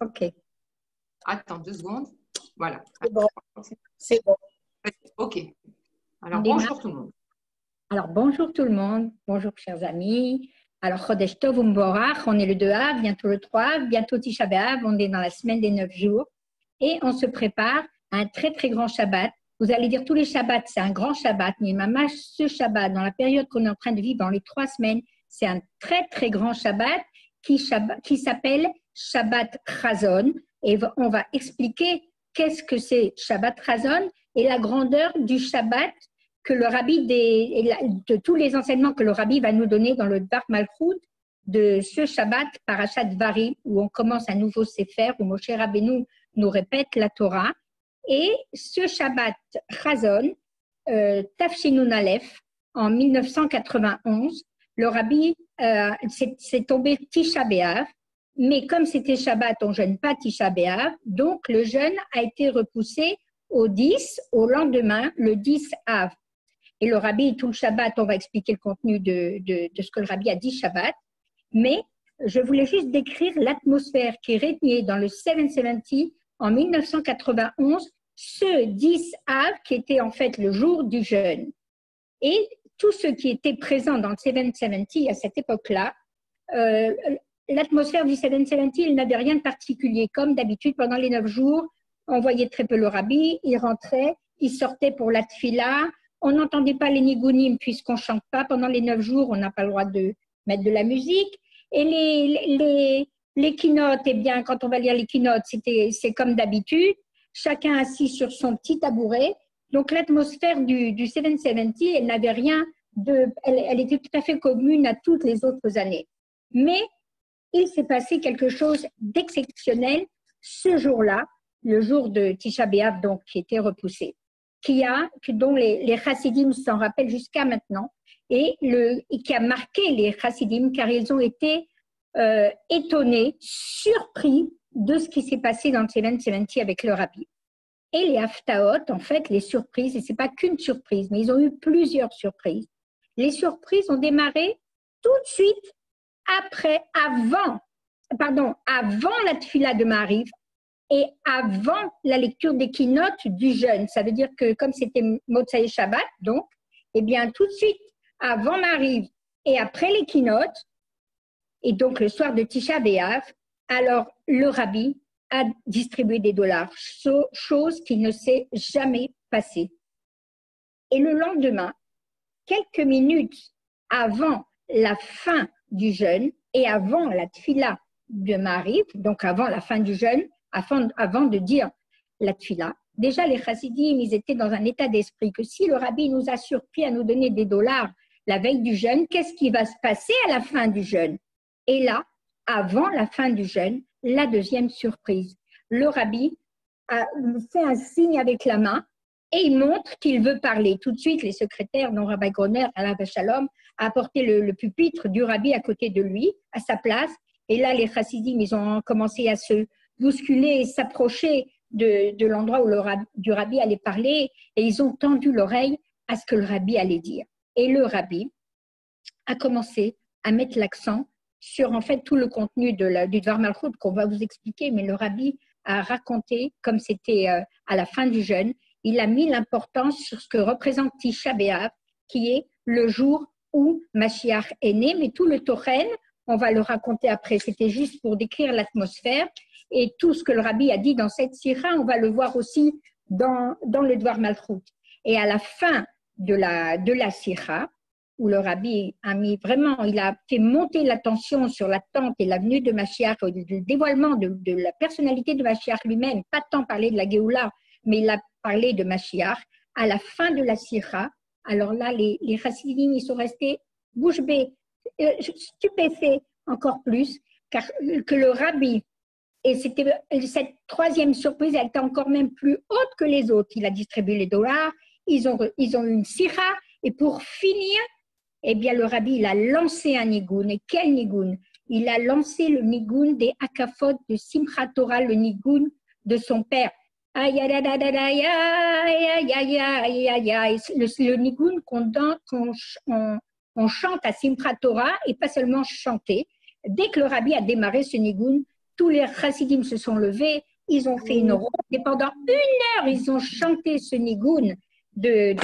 Ok, Attends 2 secondes. Voilà. c'est bon. C'est bon. Ok. Alors, On démarre. bonjour tout le monde. Alors, bonjour tout le monde. Bonjour, chers amis. Alors, Chodesh Tov Umborach, on est le 2 Av, bientôt le 3 Av, bientôt Tisha B'Av, on est dans la semaine des 9 jours. Et on se prépare à un très, très grand Shabbat. Vous allez dire tous les Shabbats, c'est un grand Shabbat. Mais Mamash, ce Shabbat, dans la période qu'on est en train de vivre, dans les 3 semaines, c'est un très, très grand Shabbat qui s'appelle Shabbat Chazon. Et on va expliquer qu'est-ce que c'est Shabbat Chazon et la grandeur du Shabbat que le rabbi de tous les enseignements que le rabbi va nous donner dans le Dvar Malchut de ce Shabbat Parashat Dvarim, où on commence un nouveau Sefer, où Moshe Rabbeinu nous répète la Torah. Et ce Shabbat Chazon, Tafshinun Aleph, en 1991, le rabbi, c'est tombé Tisha B'Av, mais comme c'était Shabbat, on ne jeûne pas Tisha B'Av, donc le jeûne a été repoussé au lendemain, le 10 Av. Et le rabbi, tout le Shabbat, on va expliquer le contenu de ce que le rabbi a dit Shabbat. Mais je voulais juste décrire l'atmosphère qui régnait dans le 770 en 1991, ce 10 Av qui était en fait le jour du jeûne. Et tous ceux qui étaient présents dans le 770 à cette époque-là, l'atmosphère du 770, il n'avait rien de particulier. Comme d'habitude, pendant les 9 jours, on voyait très peu le rabbi, il rentrait, il sortait pour la tfila. On n'entendait pas les nigunim puisqu'on ne chante pas. Pendant les 9 jours, on n'a pas le droit de mettre de la musique. Et les keynotes, eh bien, quand on va lire les keynotes, c'est comme d'habitude. Chacun assis sur son petit tabouret. Donc, l'atmosphère du 770, elle n'avait rien elle était tout à fait commune à toutes les autres années. Mais il s'est passé quelque chose d'exceptionnel ce jour-là, le jour de Tisha B'Av, donc, qui était repoussé. Dont les chassidim s'en rappellent jusqu'à maintenant, et qui a marqué les chassidim car ils ont été étonnés, surpris de ce qui s'est passé dans le 770 avec le rabbi. Et les haftaot, en fait, les surprises, et ce n'est pas qu'une surprise, mais ils ont eu plusieurs surprises. Les surprises ont démarré tout de suite avant la tfila de Maariv, et avant la lecture des keynotes du jeûne. Ça veut dire que comme c'était Motsai Shabbat, donc, eh bien, tout de suite, avant Maariv et après les keynotes, et donc le soir de Tisha B'Av, alors le rabbi a distribué des dollars, chose qui ne s'est jamais passée. Et le lendemain, quelques minutes avant la fin du jeûne et avant la tfila de Maariv, donc avant la fin du jeûne, avant de dire la tfila, déjà les chassidim, ils étaient dans un état d'esprit que si le rabbi nous a surpris à nous donner des dollars la veille du jeûne, qu'est-ce qui va se passer à la fin du jeûne? Et là, avant la fin du jeûne, la deuxième surprise. Le rabbi a fait un signe avec la main et il montre qu'il veut parler. Tout de suite, les secrétaires, dont Rabbi Groner, Alain Shalom, a apporté le pupitre du rabbi à côté de lui, à sa place. Et là, les chassidim, ils ont commencé à se bousculer et s'approcher de l'endroit où du rabbi allait parler, et ils ont tendu l'oreille à ce que le rabbi allait dire. Et le rabbi a commencé à mettre l'accent sur en fait tout le contenu du Dvar Malchut qu'on va vous expliquer, mais le rabbi a raconté, comme c'était à la fin du jeûne, il a mis l'importance sur ce que représente Tisha B'Av, qui est le jour où Mashiach est né, mais tout le Tochen, on va le raconter après, c'était juste pour décrire l'atmosphère. Et tout ce que le rabbi a dit dans cette sira, on va le voir aussi dans le Dvar Malchut. Et à la fin de la sira, où le rabbi a il a fait monter l'attention sur l'attente et la venue de Mashiach, le dévoilement de la personnalité de Mashiach lui-même, pas tant parler de la Géoula, mais il a parlé de Mashiach. À la fin de la sira, alors là, les chassidim, ils sont restés bouche bée, stupéfaits encore plus, car que le rabbi. Et cette troisième surprise, elle était encore même plus haute que les autres. Il a distribué les dollars, ils ont eu une sira, et pour finir, eh bien, le rabbi, il a lancé un nigoun. Et quel nigoun? Il a lancé le nigoun des Hakafot de Simchat Torah, le nigoun de son père. Le nigoun qu'on chante à Simchat Torah, et pas seulement chanter. Dès que le rabbi a démarré ce nigoun, tous les chassidim se sont levés, ils ont fait une ronde et pendant 1 heure, ils ont chanté ce nigoun de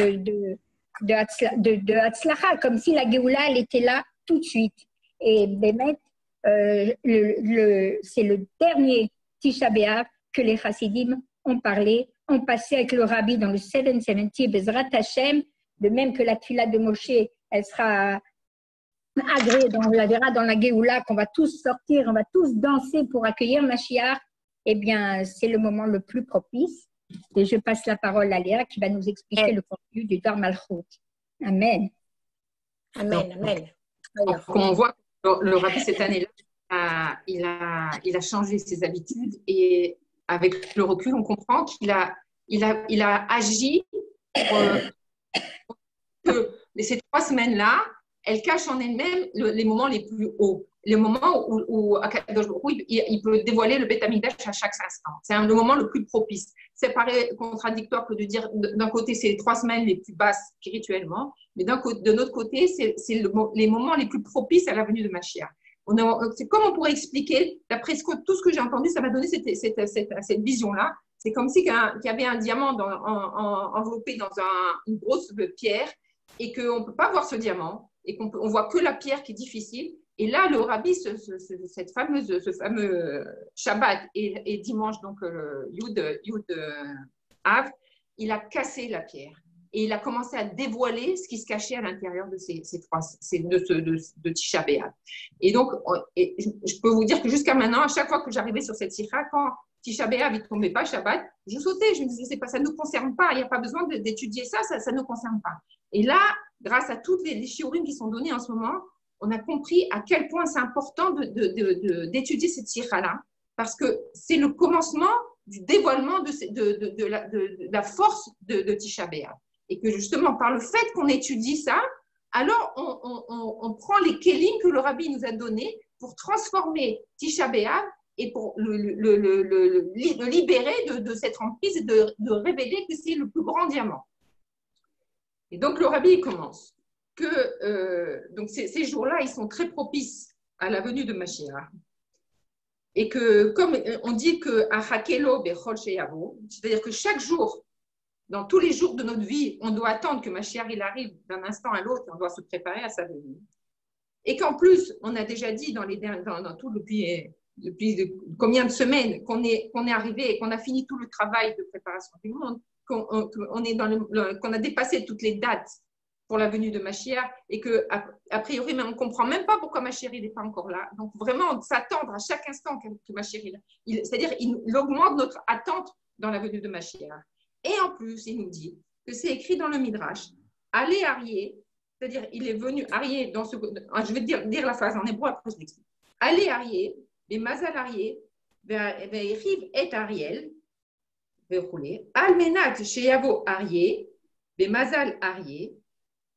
Hatzlacha, comme si la Géoula, elle était là tout de suite. Et Bémet, c'est le dernier Tisha B'Av que les chassidim ont parlé, ont passé avec le rabbi dans le 770 Bezrat Hashem, de même que la Tfila de Moshe, elle sera agréée, on la verra dans la Géoula, qu'on va tous sortir, on va tous danser pour accueillir Mashiach. Eh bien, c'est le moment le plus propice. Et je passe la parole à Léa qui va nous expliquer le contenu du Dvar Malchut. Amen. Amen, amen. Comme on voit, le rabbi cette année-là, il a changé ses habitudes et avec le recul, on comprend qu'il a agi pour que ces 3 semaines-là, elle cache en elle-même les moments les plus hauts, les moments où il peut dévoiler le Beth Amikdash à chaque instant. C'est le moment le plus propice. C'est pareil contradictoire que de dire d'un côté, c'est les 3 semaines les plus basses spirituellement, mais de notre côté, c'est les moments les plus propices à la venue de Mashiach. C'est comme on pourrait expliquer, d'après tout ce que j'ai entendu, ça m'a donné cette vision-là. C'est comme si qu'il y avait un diamant enveloppé dans une grosse pierre et qu'on ne peut pas voir ce diamant et qu'on voit que la pierre qui est difficile. Et là, le rabbi, ce fameux Shabbat et dimanche, donc Yud Av, il a cassé la pierre. Et il a commencé à dévoiler ce qui se cachait à l'intérieur de de Tisha B'Av. Et donc, je peux vous dire que jusqu'à maintenant, à chaque fois que j'arrivais sur cette sikha, quand Tisha B'Av ne tombait pas Shabbat, je sautais, je me disais, ça ne nous concerne pas, il n'y a pas besoin d'étudier ça ne nous concerne pas. Et là, grâce à toutes les shiurim qui sont donnés en ce moment, on a compris à quel point c'est important d'étudier cette sikha-là, parce que c'est le commencement du dévoilement de la force de Tisha B'Av. Et que justement, par le fait qu'on étudie ça, alors on prend les kelim que le rabbi nous a donnés pour transformer Tisha B'Av et pour le libérer de cette emprise et de révéler que c'est le plus grand diamant. Et donc, le rabbi commence donc ces jours-là, ils sont très propices à la venue de Mashiach. Et que, comme on dit que Hakelo Bechol Sheyavo, c'est-à-dire que chaque jour, dans tous les jours de notre vie, on doit attendre que Mashiach il arrive d'un instant à l'autre, on doit se préparer à sa venue. Et qu'en plus, on a déjà dit depuis combien de semaines qu'on est arrivé et qu'on a fini tout le travail de préparation du monde, qu'on a dépassé toutes les dates pour la venue de Mashiach et qu'a priori, mais on ne comprend même pas pourquoi Mashiach n'est pas encore là. Donc vraiment, s'attendre à chaque instant que Mashiach est là. C'est-à-dire, il augmente notre attente dans la venue de Mashiach. Et en plus, il nous dit que c'est écrit dans le Midrash, allez Arié, c'est-à-dire il est venu Arié dans ce. Je vais dire la phrase en hébreu, après je l'explique. Allez Arié, mais Mazal Arié, Ve'eriv et Ariel, Ve'roulé, Almenat Sheyavo Arié, Mazal Arié,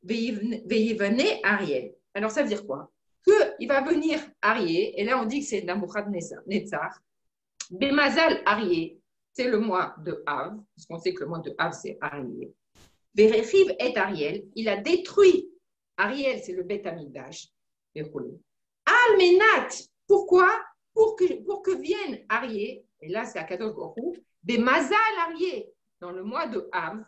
Ve'yivane Ariel. Alors ça veut dire quoi? Qu'il va venir Arié, et là on dit que c'est Nabuchodonosor, Mazal Arié. C'est le mois de Av, parce qu'on sait que le mois de Av, c'est Ariel. Ve'eriv et Ariel, il a détruit. Ariel, c'est le Beth Amikdash. Almenat, pourquoi? Pour que vienne Ariel, et là c'est à Kadosh Baruch Hu, Mazal Ariel, dans le mois de Av,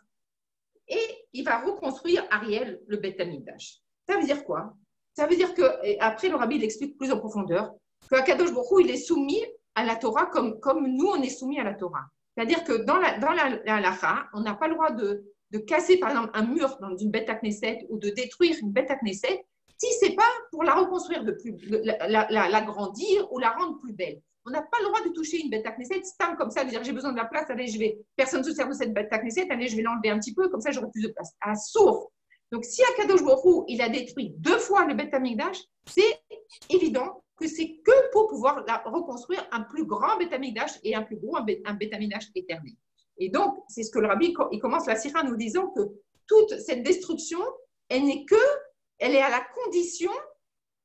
et il va reconstruire Ariel, le Beth Amikdash. Ça veut dire quoi? Ça veut dire que, après le rabbi l'explique plus en profondeur, que Kadosh Baruch Hu, il est soumis à la Torah comme nous, on est soumis à la Torah. C'est-à-dire que dans la halakha, on n'a pas le droit de casser, par exemple, un mur dans une Beth Knesset ou de détruire une Beth Knesset si ce n'est pas pour la reconstruire, l'agrandir ou la rendre plus belle. On n'a pas le droit de toucher une Beth Knesset stam comme ça, de dire j'ai besoin de la place, allez, personne ne se sert de cette Beth Knesset, allez, je vais l'enlever un petit peu, comme ça j'aurai plus de place. À sourd. Donc si Akadosh Baruch Hu, il a détruit 2 fois le Beth Amikdash, c'est évident que c'est que pour pouvoir reconstruire un plus grand Beth Amikdash et un plus gros un Beth Amikdash éternel. Et donc, c'est ce que le rabbi, il commence la sikha en nous disant que toute cette destruction, elle est à la condition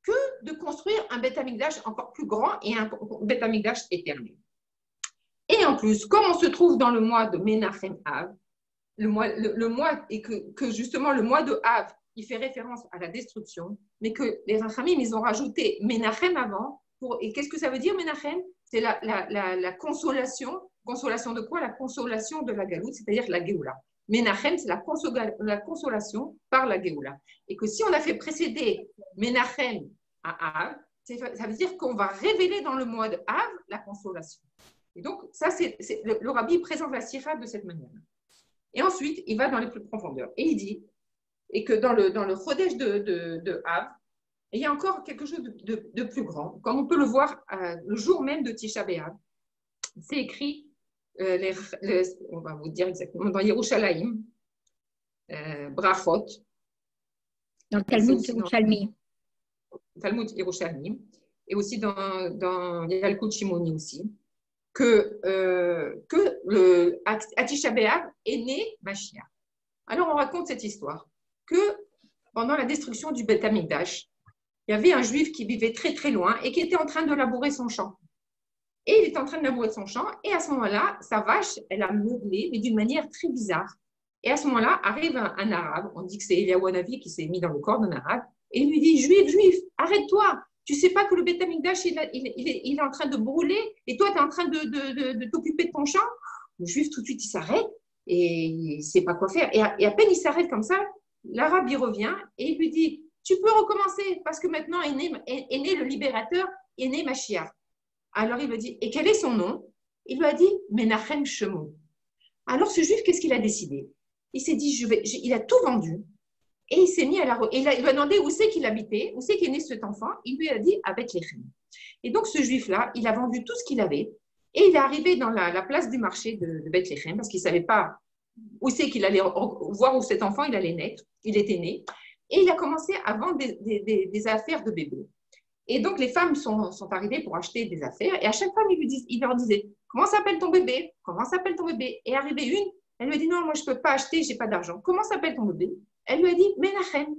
que de construire un Beth Amikdash encore plus grand et un Beth Amikdash éternel. Et en plus, comme on se trouve dans le mois de Menachem Av, le mois, et que justement le mois de Av, il fait référence à la destruction, mais que les Rachamim, ils ont rajouté Menachem avant. Et qu'est-ce que ça veut dire, Menachem? c'est la consolation. Consolation de quoi? La consolation de la galoute, c'est-à-dire la Géoula. Menachem, c'est la consolation par la Géoula. Et que si on a fait précéder Menachem à Av, ça veut dire qu'on va révéler dans le mois de Av la consolation. Et donc, ça, le Rabbi présente la sira de cette manière. Et ensuite, il va dans les plus profondeurs. Et il dit, et que dans le Chodesh de Av, il y a encore quelque chose de plus grand. Comme on peut le voir le jour même de Tisha B'Av, c'est écrit, on va vous dire exactement, dans Yerushalayim, Brachot. Dans le Talmud Yerushalmi. Talmud Yerushalmi. Et aussi dans Yalkut Shimoni aussi. Que à Tisha B'Av est né Mashiach. Alors on raconte cette histoire que pendant la destruction du Beth Amikdash, il y avait un juif qui vivait très très loin et qui était en train de labourer son champ. Et il était en train de labourer son champ et à ce moment-là, sa vache, elle a meublé, mais d'une manière très bizarre. Et à ce moment-là, arrive un arabe, on dit que c'est Eliyahu Hanavi qui s'est mis dans le corps d'un arabe, et il lui dit, juif, arrête-toi, tu sais pas que le Beth Amikdash, il est en train de brûler et toi, tu es en train de t'occuper de ton champ. Le juif, tout de suite, il s'arrête et il ne sait pas quoi faire. Et à peine il s'arrête comme ça, l'arabe, il revient et il lui dit, tu peux recommencer parce que maintenant est né le libérateur, est né Mashiach. Alors il lui dit, et quel est son nom? Il lui a dit, Menachem Shemo. Alors ce juif, qu'est-ce qu'il a décidé? Il s'est dit, il a tout vendu. Et il s'est mis il lui a demandé où c'est qu'il habitait, où c'est qu'est né cet enfant. Il lui a dit, à Bethléem. Et donc ce juif-là, il a vendu tout ce qu'il avait et il est arrivé dans la place du marché de Bethléem parce qu'il ne savait pas où c'est qu'il allait voir où cet enfant il allait naître. Il était né. Et il a commencé à vendre des affaires de bébé. Et donc, les femmes sont arrivées pour acheter des affaires. Et à chaque femme, il leur disait, comment s'appelle ton bébé? Comment s'appelle ton bébé? Et arrivée une, elle lui a dit, non, moi, je ne peux pas acheter, je n'ai pas d'argent. Comment s'appelle ton bébé? Elle lui a dit, Menachem.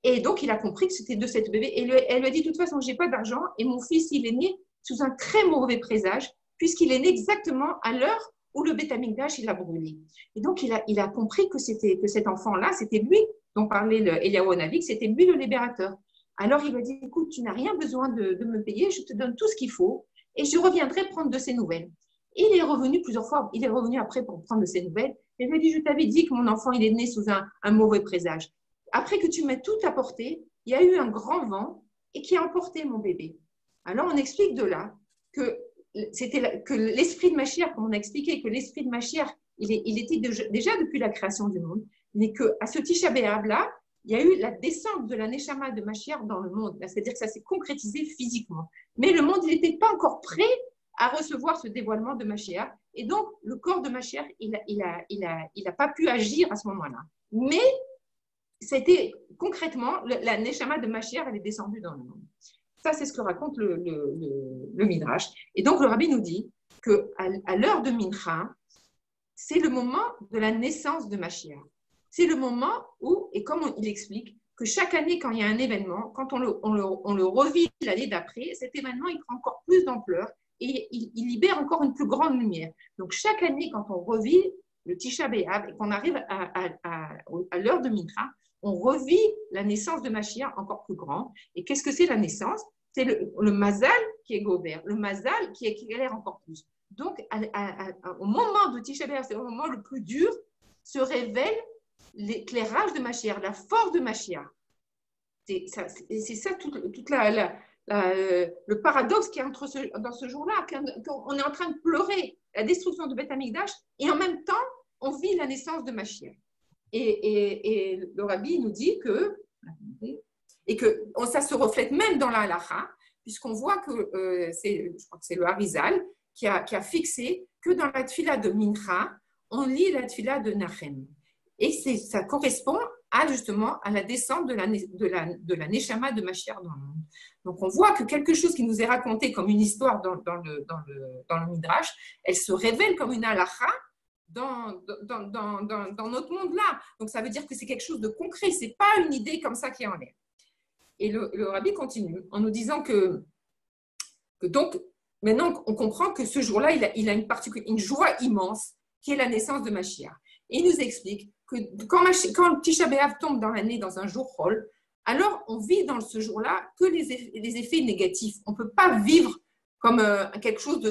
Et donc, il a compris que c'était de cette bébé. Et elle lui a dit, de toute façon, je n'ai pas d'argent. Et mon fils, il est né sous un très mauvais présage, puisqu'il est né exactement à l'heure où le Beth Amikdash, il a brûlé. Et donc, il a compris que cet enfant-là, c'était lui dont parlait Eliyahu Hanavi, c'était lui le libérateur. Alors, il lui a dit, écoute, tu n'as rien besoin de me payer, je te donne tout ce qu'il faut et je reviendrai prendre de ses nouvelles. Et il est revenu plusieurs fois, il est revenu après pour prendre de ses nouvelles. Et il lui a dit, je t'avais dit que mon enfant, il est né sous un mauvais présage. Après que tu m'aies tout apporté, il y a eu un grand vent et qui a emporté mon bébé. Alors, on explique de là que l'esprit de Mashiach, comme on a expliqué, que l'esprit de Mashiach, il était déjà depuis la création du monde, mais qu'à ce Tisha B'Av-là, il y a eu la descente de la Neshama de Mashiach dans le monde. C'est-à-dire que ça s'est concrétisé physiquement. Mais le monde, il n'était pas encore prêt à recevoir ce dévoilement de Mashiach. Et donc, le corps de Mashiach, il a pas pu agir à ce moment-là. Mais c'était concrètement, la Neshama de Mashiach, elle est descendue dans le monde. Ça, c'est ce que raconte le Midrash. Et donc, le Rabbi nous dit qu'à l'heure de Mincha, c'est le moment de la naissance de Mashiach. C'est le moment où, et comme il explique, que chaque année, quand il y a un événement, quand on le revit l'année d'après, cet événement, il prend encore plus d'ampleur et il libère encore une plus grande lumière. Donc, chaque année, quand on revit le Tisha B'Av et qu'on arrive à l'heure de Mincha, on revit la naissance de Mashiach encore plus grand. Et qu'est-ce que c'est la naissance? C'est le mazal qui est gobert, le mazal qui éclaire encore plus. Donc, au moment de Tisha B'Av, c'est au moment le plus dur, se révèle l'éclairage de Mashiach, la force de Mashiach. C'est ça tout le paradoxe qu'il y a dans ce jour-là, qu'on est en train de pleurer la destruction de Beth Amikdash et en même temps, on vit la naissance de Mashiach. Et le Rabbi nous dit que ça se reflète même dans la halacha, puisqu'on voit que je crois que c'est le Harizal qui a fixé que dans la tfila de Mincha, on lit la tfila de Nachem. Et ça correspond justement à la descente de la Neshama de Mashiach dans le monde. Donc on voit que quelque chose qui nous est raconté comme une histoire dans le Midrash, elle se révèle comme une halacha dans notre monde-là. Donc ça veut dire que c'est quelque chose de concret, ce n'est pas une idée comme ça qui est en l'air. Et le Rabbi continue en nous disant que donc maintenant on comprend que ce jour-là, il a une joie immense qui est la naissance de Mashiach. Et il nous explique que quand Tisha B'Av tombe dans l'année dans un jour Chol, alors on vit dans ce jour-là que les effets négatifs. On ne peut pas vivre comme quelque chose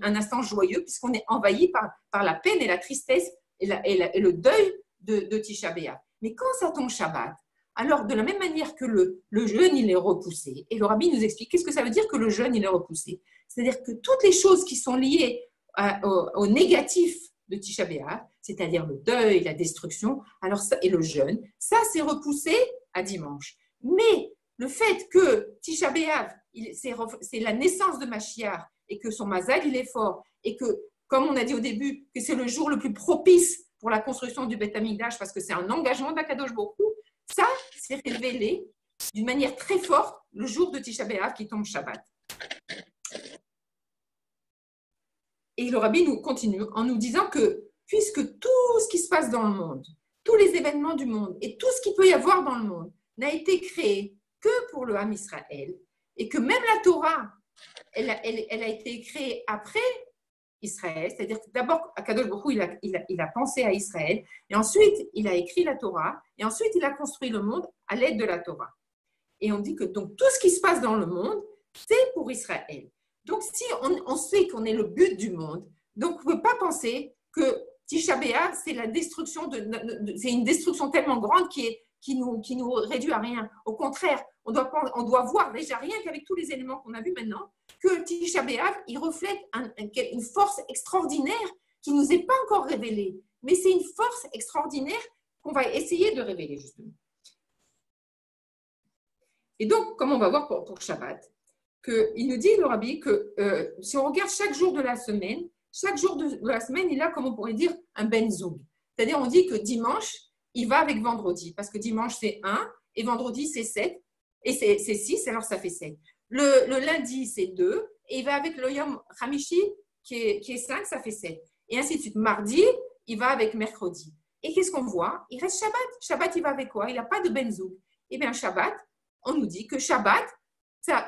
un instant joyeux, puisqu'on est envahi par la peine et la tristesse et le deuil de Tisha B'Av. Mais quand ça tombe Shabbat, alors de la même manière que le jeûne, il est repoussé. Et le rabbi nous explique qu'est-ce que ça veut dire que le jeûne, il est repoussé. C'est-à-dire que toutes les choses qui sont liées au négatif de Tisha B'Av, c'est-à-dire le deuil, la destruction, alors ça, et le jeûne, ça c'est repoussé à dimanche. Mais le fait que Tisha B'Av, c'est la naissance de Mashiach et que son mazal, il est fort et que, comme on a dit au début, que c'est le jour le plus propice pour la construction du Beth Amikdash parce que c'est un engagement d'Akadosh Baruch Hu, ça, c'est révélé d'une manière très forte le jour de Tisha B'Av qui tombe Shabbat. Et le rabbi nous continue en nous disant que puisque tout ce qui se passe dans le monde, tous les événements du monde et tout ce qu'il peut y avoir dans le monde n'a été créé que pour le Ham Israël et que même la Torah, elle a été créée après Israël, c'est-à-dire que d'abord, Akadosh Baruch Hu, il a pensé à Israël et ensuite, il a écrit la Torah et ensuite, il a construit le monde à l'aide de la Torah. Et on dit que donc, tout ce qui se passe dans le monde, c'est pour Israël. Donc, si on sait qu'on est le but du monde, donc on ne peut pas penser que Tisha B'Av, c'est la destruction c'est une destruction tellement grande qui nous réduit à rien. Au contraire, on doit voir déjà rien qu'avec tous les éléments qu'on a vus maintenant, que Tisha B'Av, il reflète une force extraordinaire qui ne nous est pas encore révélée. Mais c'est une force extraordinaire qu'on va essayer de révéler, justement. Et donc, comme on va voir pour Shabbat, il nous dit, le rabbi, que si on regarde chaque jour de la semaine, il a, comme on pourrait dire, un benzoug. C'est-à-dire, on dit que dimanche, il va avec vendredi, parce que dimanche, c'est 1, et vendredi, c'est 7, et c'est 6, alors ça fait 7. Le lundi, c'est 2, et il va avec le Yom Hamishi, qui est 5, ça fait 7. Et ainsi de suite. Mardi, il va avec mercredi. Et qu'est-ce qu'on voit? Il reste Shabbat. Shabbat, il va avec quoi? Il n'a pas de benzoug. Eh bien, Shabbat, on nous dit que Shabbat, ça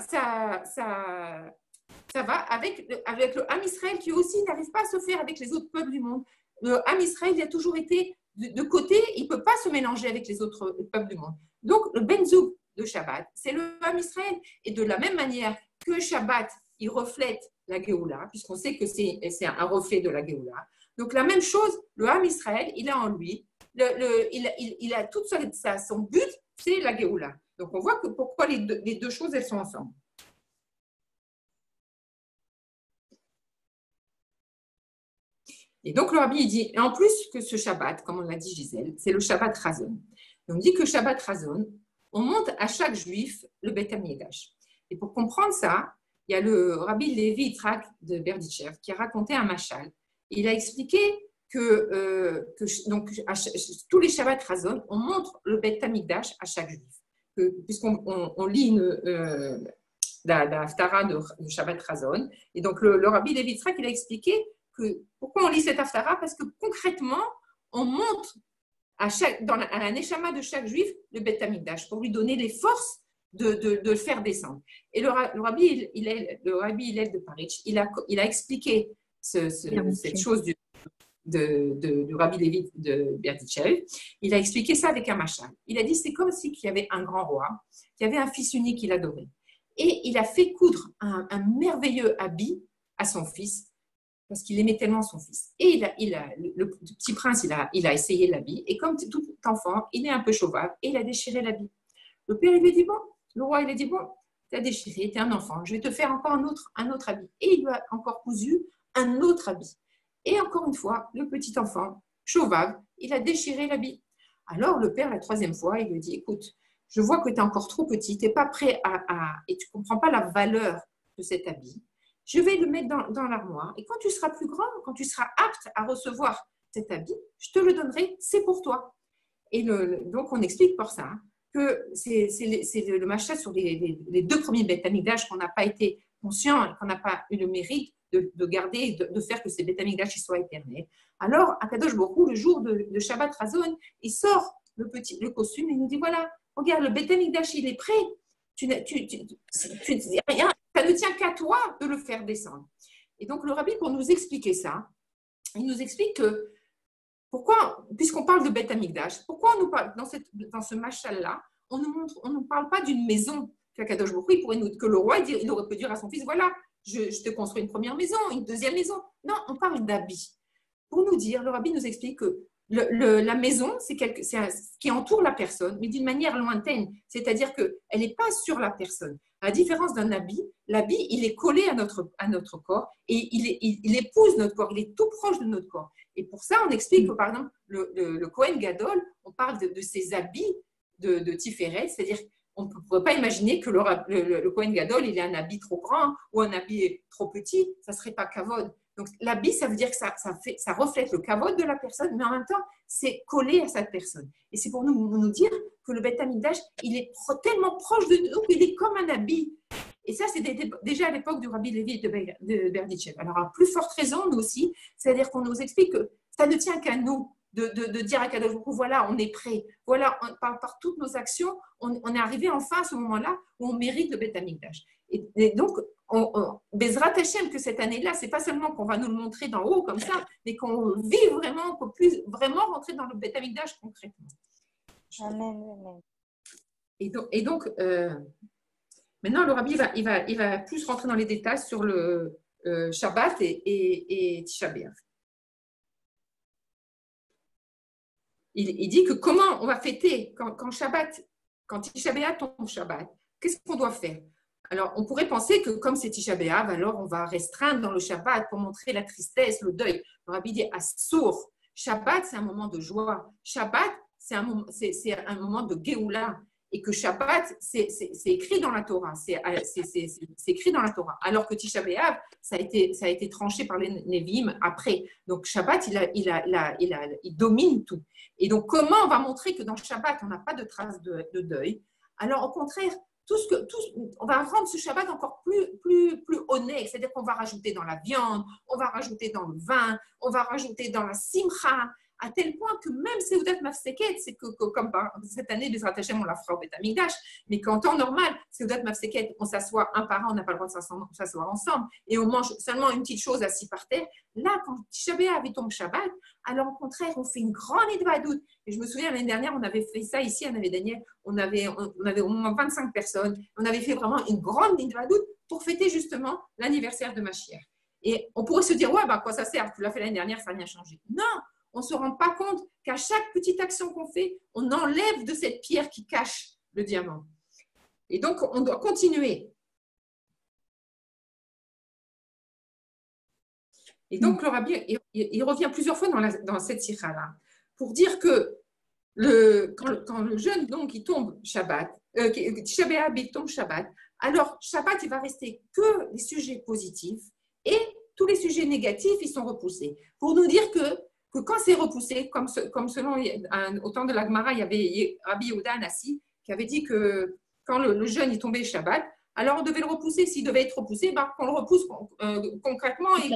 va avec le Ham Israël qui aussi n'arrive pas à se faire avec les autres peuples du monde. Le Ham Israël, il a toujours été de côté, il ne peut pas se mélanger avec les autres peuples du monde. Donc, le benzoug de Shabbat, c'est le Ham Israël. Et de la même manière que Shabbat, il reflète la Géoula, puisqu'on sait que c'est un reflet de la Géoula. Donc, la même chose, le Ham Israël, il a en lui, il a toute son but, c'est la Géoula. Donc, on voit que pourquoi les deux choses, elles sont ensemble. Et donc, le rabbi, il dit, et en plus que ce Shabbat, comme on l'a dit Gisèle, c'est le Shabbat Razon. Et on dit que Shabbat Razon, on monte à chaque juif le Beth Amikdash. Et pour comprendre ça, il y a le rabbi Lévi Yitzhak de Berditchev qui a raconté un machal. Il a expliqué que donc, tous les Shabbat Razon, on montre le Beth Amikdash à chaque juif. Puisqu'on lit la Haftara de Shabbat Razon. Et donc, le rabbi Lévi Yitzhak, il a expliqué pourquoi on lit cette Haftara? Parce que concrètement, on montre à la Neshama de chaque juif le Beth Amikdash pour lui donner les forces de le faire descendre. Et le rabbi Hillel de Paritch, il a expliqué cette chose du rabbi Lévi de Berditchev. Il a expliqué ça avec un machal. Il a dit c'est comme si il y avait un grand roi qui avait un fils unique qu'il adorait. Et il a fait coudre un merveilleux habit à son fils parce qu'il aimait tellement son fils. Et le petit prince, il a essayé l'habit, et comme tout enfant, il est un peu chauvard, et il a déchiré l'habit. Le père, il lui a dit, bon, le roi, il a dit, bon, tu as déchiré, tu es un enfant, je vais te faire encore un autre habit. Et il lui a encore cousu un autre habit. Et encore une fois, le petit enfant, chauvard, il a déchiré l'habit. Alors le père, la troisième fois, il lui dit, écoute, je vois que tu es encore trop petit, tu n'es pas prêt et tu ne comprends pas la valeur de cet habit. Je vais le mettre dans l'armoire. Et quand tu seras plus grand, quand tu seras apte à recevoir cet habit, je te le donnerai, c'est pour toi. Et donc, on explique pour ça que c'est le machin sur les deux premiers Beth Amikdash qu'on n'a pas été conscient et qu'on n'a pas eu le mérite de garder, de faire que ces Beth Amikdash soient éternels. Alors, Akadosh Baruch Hu, le jour de Shabbat Razon, il sort le costume et il nous dit, voilà, regarde, le Beth Amikdash, il est prêt. Rien. Ça ne tient qu'à toi de le faire descendre. Et donc, le rabbi, pour nous expliquer ça, il nous explique que pourquoi, puisqu'on parle de Beth Amikdash, pourquoi on nous parle, dans ce machal-là, on ne parle pas d'une maison qu'Akadosh Baruch Hu, que le roi, il aurait pu dire à son fils, voilà, je te construis une première maison, une deuxième maison. Non, on parle d'habits. Pour nous dire, le rabbi nous explique que la maison, c'est ce qui entoure la personne, mais d'une manière lointaine. C'est-à-dire qu'elle n'est pas sur la personne. À la différence d'un habit, l'habit, il est collé à notre corps et il épouse notre corps, il est tout proche de notre corps. Et pour ça, on explique que, par exemple, le Kohen Gadol, on parle de ses habits de Tiferet, c'est-à-dire on ne pourrait pas imaginer que le Kohen Gadol, il ait un habit trop grand ou un habit trop petit, ça ne serait pas kavod. Donc, l'habit, ça veut dire que ça reflète le kavod de la personne, mais en même temps, c'est collé à cette personne. Et c'est pour nous dire que le Beth Amikdash, il est tellement proche de nous qu'il est comme un habit. Et ça, c'était déjà à l'époque du Rabbi Lévi de Berditchev. Alors, à plus forte raison, nous aussi, c'est-à-dire qu'on nous explique que ça ne tient qu'à nous de dire à Kadosh Baruch Hu, voilà, on est prêt. Voilà, par toutes nos actions, on est arrivé enfin à ce moment-là où on mérite le Beth Amikdash. Et donc, Bezrat Hashem, que cette année-là, c'est pas seulement qu'on va nous le montrer d'en haut comme ça, mais qu'on vit vraiment, qu'on puisse vraiment rentrer dans le Beth Amikdash concrètement. Amen. Et donc maintenant, le Rabbi il va plus rentrer dans les détails sur le Shabbat et Tisha B'Av. Il dit que comment on va fêter quand Tisha B'Av tombe Shabbat, qu'est-ce qu'on doit faire? Alors, on pourrait penser que comme c'est Tisha B'Av, alors on va restreindre dans le Shabbat pour montrer la tristesse, le deuil. Le Rabbi dit Assour. Shabbat, c'est un moment de joie. Shabbat, c'est un moment de Géoula. Et que Shabbat, c'est écrit dans la Torah. C'est écrit dans la Torah. Alors que Tisha B'Av, ça a été tranché par les Nevi'im après. Donc, Shabbat, il domine tout. Et donc, comment on va montrer que dans Shabbat, on n'a pas de traces de deuil? Alors, au contraire, on va rendre ce Shabbat encore plus honnête. C'est-à-dire qu'on va rajouter dans la viande, on va rajouter dans le vin, on va rajouter dans la simcha, à tel point que même Seudat Mafseket, c'est que comme cette année, Bezrat Hashem, on la fera au Beth Amikdash, mais qu'en temps normal, Seudat Mafseket, on s'assoit un par un, on n'a pas le droit de s'asseoir ensemble, et on mange seulement une petite chose assis par terre. Là, quand Tisha B'Av tombe Shabbat, alors au contraire, on fait une grande Idvadout. Et je me souviens, l'année dernière, on avait fait ça ici à Nave Daniel, on avait au moins 25 personnes, on avait fait vraiment une grande Idvadout pour fêter justement l'anniversaire de Mashiach. Et on pourrait se dire, ouais, bah, quoi ça sert? Tu l'as fait l'année dernière, ça n'a rien changé. Non! On ne se rend pas compte qu'à chaque petite action qu'on fait, on enlève de cette pierre qui cache le diamant. Et donc, on doit continuer. Et donc, le Rabbi, il revient plusieurs fois dans cette sikha-là pour dire que quand le jeûne, donc, il tombe Shabbat, Tisha B'Av, il tombe Shabbat, alors Shabbat, il va rester que les sujets positifs et tous les sujets négatifs, ils sont repoussés. Pour nous dire que quand c'est repoussé, comme selon au temps de la Gemara, il y avait Rabbi Yehuda Anassi qui avait dit que quand le jeûne est tombé Shabbat, alors on devait le repousser. S'il devait être repoussé, qu'on le repousse concrètement et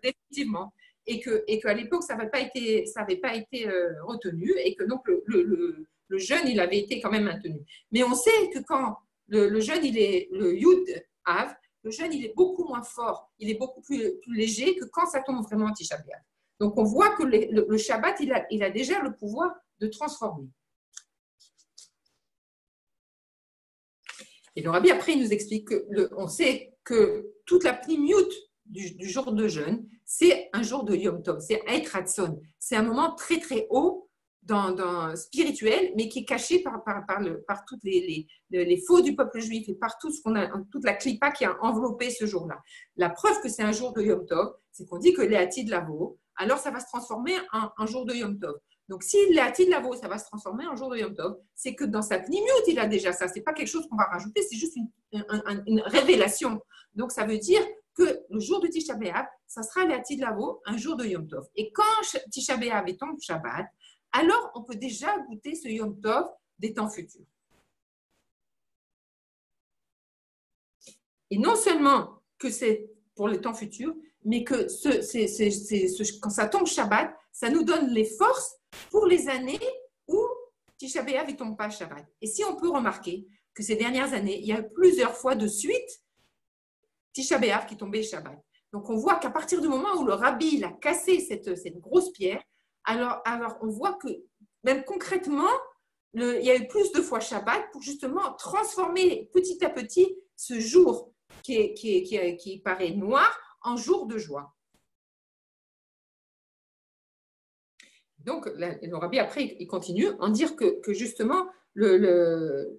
définitivement. Et qu'à l'époque, ça n'avait pas été retenu et que donc le jeûne, il avait été quand même maintenu. Mais on sait que quand le jeûne, le Yud Av, le jeûne, il est beaucoup moins fort, il est beaucoup plus léger que quand ça tombe vraiment Tisha B'Av. Donc, on voit que le Shabbat, il a déjà le pouvoir de transformer. Et le Rabbi, après, il nous explique on sait que toute la pnimiout du jour de jeûne, c'est un jour de Yom Tov, c'est Ait Ratson. C'est un moment très, très haut, spirituel, mais qui est caché par toutes les faux du peuple juif et par toute la clipa qui a enveloppé ce jour-là. La preuve que c'est un jour de Yom Tov, c'est qu'on dit que Léati de Lavo, alors ça va se transformer en un jour de Yom Tov. Donc, si Léati de Lavo, ça va se transformer en jour de Yom Tov, c'est que dans sa pnimiout, il a déjà ça. Ce n'est pas quelque chose qu'on va rajouter, c'est juste une révélation. Donc, ça veut dire que le jour de Tisha B'Av, ça sera Léati de Lavo, un jour de Yom Tov. Et quand Tisha B'Av tombe Shabbat, alors on peut déjà goûter ce Yom Tov des temps futurs. Et non seulement que c'est pour les temps futurs, mais que quand ça tombe Shabbat, ça nous donne les forces pour les années où Tisha B'Av ne tombe pas Shabbat. Et si on peut remarquer que ces dernières années, il y a eu plusieurs fois de suite Tisha B'Av qui tombait Shabbat. Donc on voit qu'à partir du moment où le Rabbi il a cassé cette grosse pierre, alors on voit que même concrètement, il y a eu plus de fois Shabbat pour justement transformer petit à petit ce jour qui paraît noir en jour de joie. Donc, le rabbi, après, il continue en dire que justement, le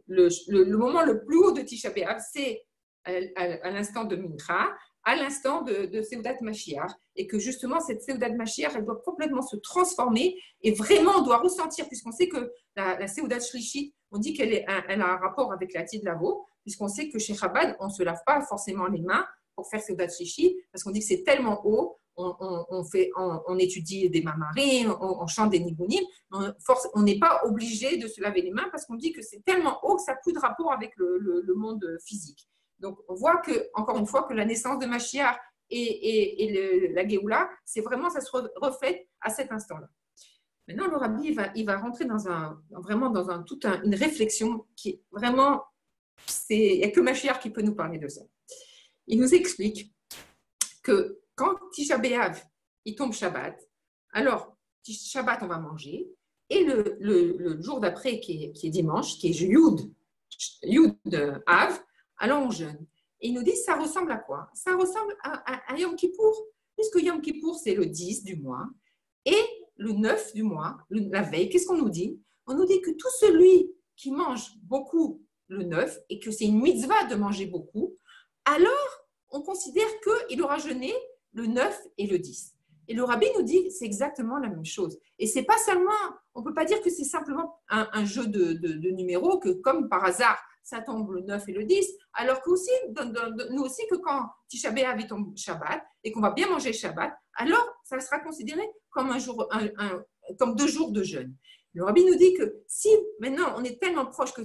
moment le plus haut de Tisha B'Av, c'est à l'instant de Mincha, à l'instant de Seudat Mashiach, et que justement, cette Seudat Mashiach, elle doit complètement se transformer, et vraiment, on doit ressentir, puisqu'on sait que la Seudat Shlishit, on dit elle a un rapport avec la Tid Lavo, puisqu'on sait que chez Chabad, on ne se lave pas forcément les mains pour faire Seudat Shlishit, parce qu'on dit que c'est tellement haut, on étudie des mamarim, on chante des nigonim, on n'est pas obligé de se laver les mains parce qu'on dit que c'est tellement haut que ça n'a plus de rapport avec le monde physique. Donc, on voit que, encore une fois, que la naissance de Mashiach et la Géoula, c'est vraiment, ça se reflète à cet instant-là. Maintenant, le rabbi, il va rentrer vraiment dans une réflexion qui est vraiment, il n'y a que Mashiach qui peut nous parler de ça. Il nous explique que quand Tisha B'Av, il tombe Shabbat, alors Shabbat, on va manger, et le jour d'après, qui est dimanche, qui est Yud Av, alors on jeûne. Et il nous dit, ça ressemble à quoi? Ça ressemble à Yom Kippour, puisque Yom Kippour, c'est le 10 du mois, et le 9 du mois, la veille, qu'est-ce qu'on nous dit? On nous dit que tout celui qui mange beaucoup le 9, et que c'est une mitzvah de manger beaucoup, alors on considère qu'il aura jeûné le 9 et le 10. Et le rabbi nous dit c'est exactement la même chose. Et c'est pas seulement, on ne peut pas dire que c'est simplement un jeu de numéros, que comme par hasard, ça tombe le 9 et le 10, alors que aussi, nous aussi, que quand Tisha B'Av tombe Shabbat et qu'on va bien manger Shabbat, alors ça sera considéré comme comme 2 jours de jeûne. Le rabbi nous dit que si maintenant on est tellement proche que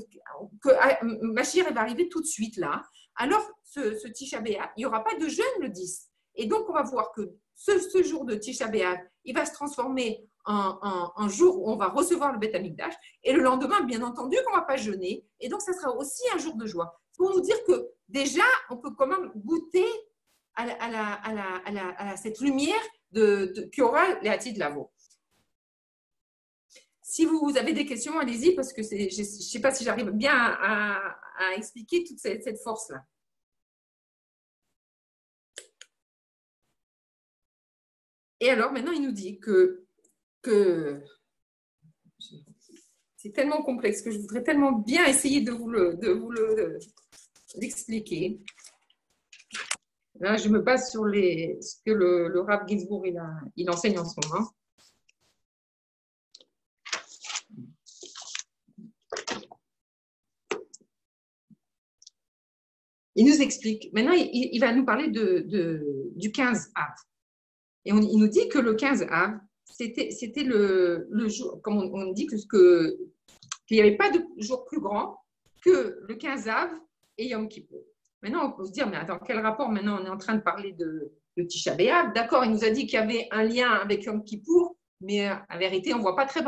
Mashiach va arriver tout de suite là, alors ce Tisha B'Av, il n'y aura pas de jeûne le 10. Et donc, on va voir que ce jour de Tisha B'Av, il va se transformer en jour où on va recevoir le Beth Amikdash. Et le lendemain, bien entendu, qu'on ne va pas jeûner. Et donc, ça sera aussi un jour de joie. Pour nous dire que déjà, on peut quand même goûter à cette lumière qui aura les Hatid Lavo. Si vous avez des questions, allez-y, parce que je ne sais pas si j'arrive bien à expliquer toute cette force-là. Et alors, maintenant, il nous dit que c'est tellement complexe que je voudrais tellement bien essayer de vous l'expliquer. Là, je me base sur ce que le Rav Ginsburg il enseigne en ce moment. Il nous explique. Maintenant, il va nous parler du 15 Av. Et il nous dit que le 15 Av, c'était le jour, comme on dit, qu'il n'y avait pas de jour plus grand que le 15 Av et Yom Kippour. Maintenant, on peut se dire, mais attends, quel rapport? Maintenant, on est en train de parler de Tisha B'Av. D'accord, il nous a dit qu'il y avait un lien avec Yom Kippour, mais en vérité, on ne voit pas très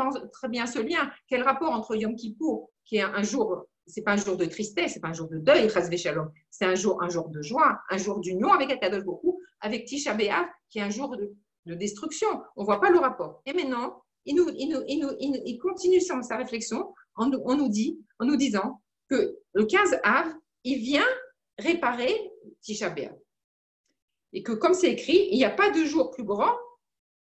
bien ce lien. Quel rapport entre Yom Kippour, qui est un jour, ce n'est pas un jour de tristesse, ce n'est pas un jour de deuil, Chas v'Shalom, c'est un jour de joie, un jour d'union avec Akadosh Baruch Hu, avec Tisha B'Av, qui est un jour de destruction. On ne voit pas le rapport. Et maintenant, il continue sur sa réflexion en nous disant que le 15 Av, il vient réparer Tisha B'Av. Et que comme c'est écrit, il n'y a pas de jour plus grand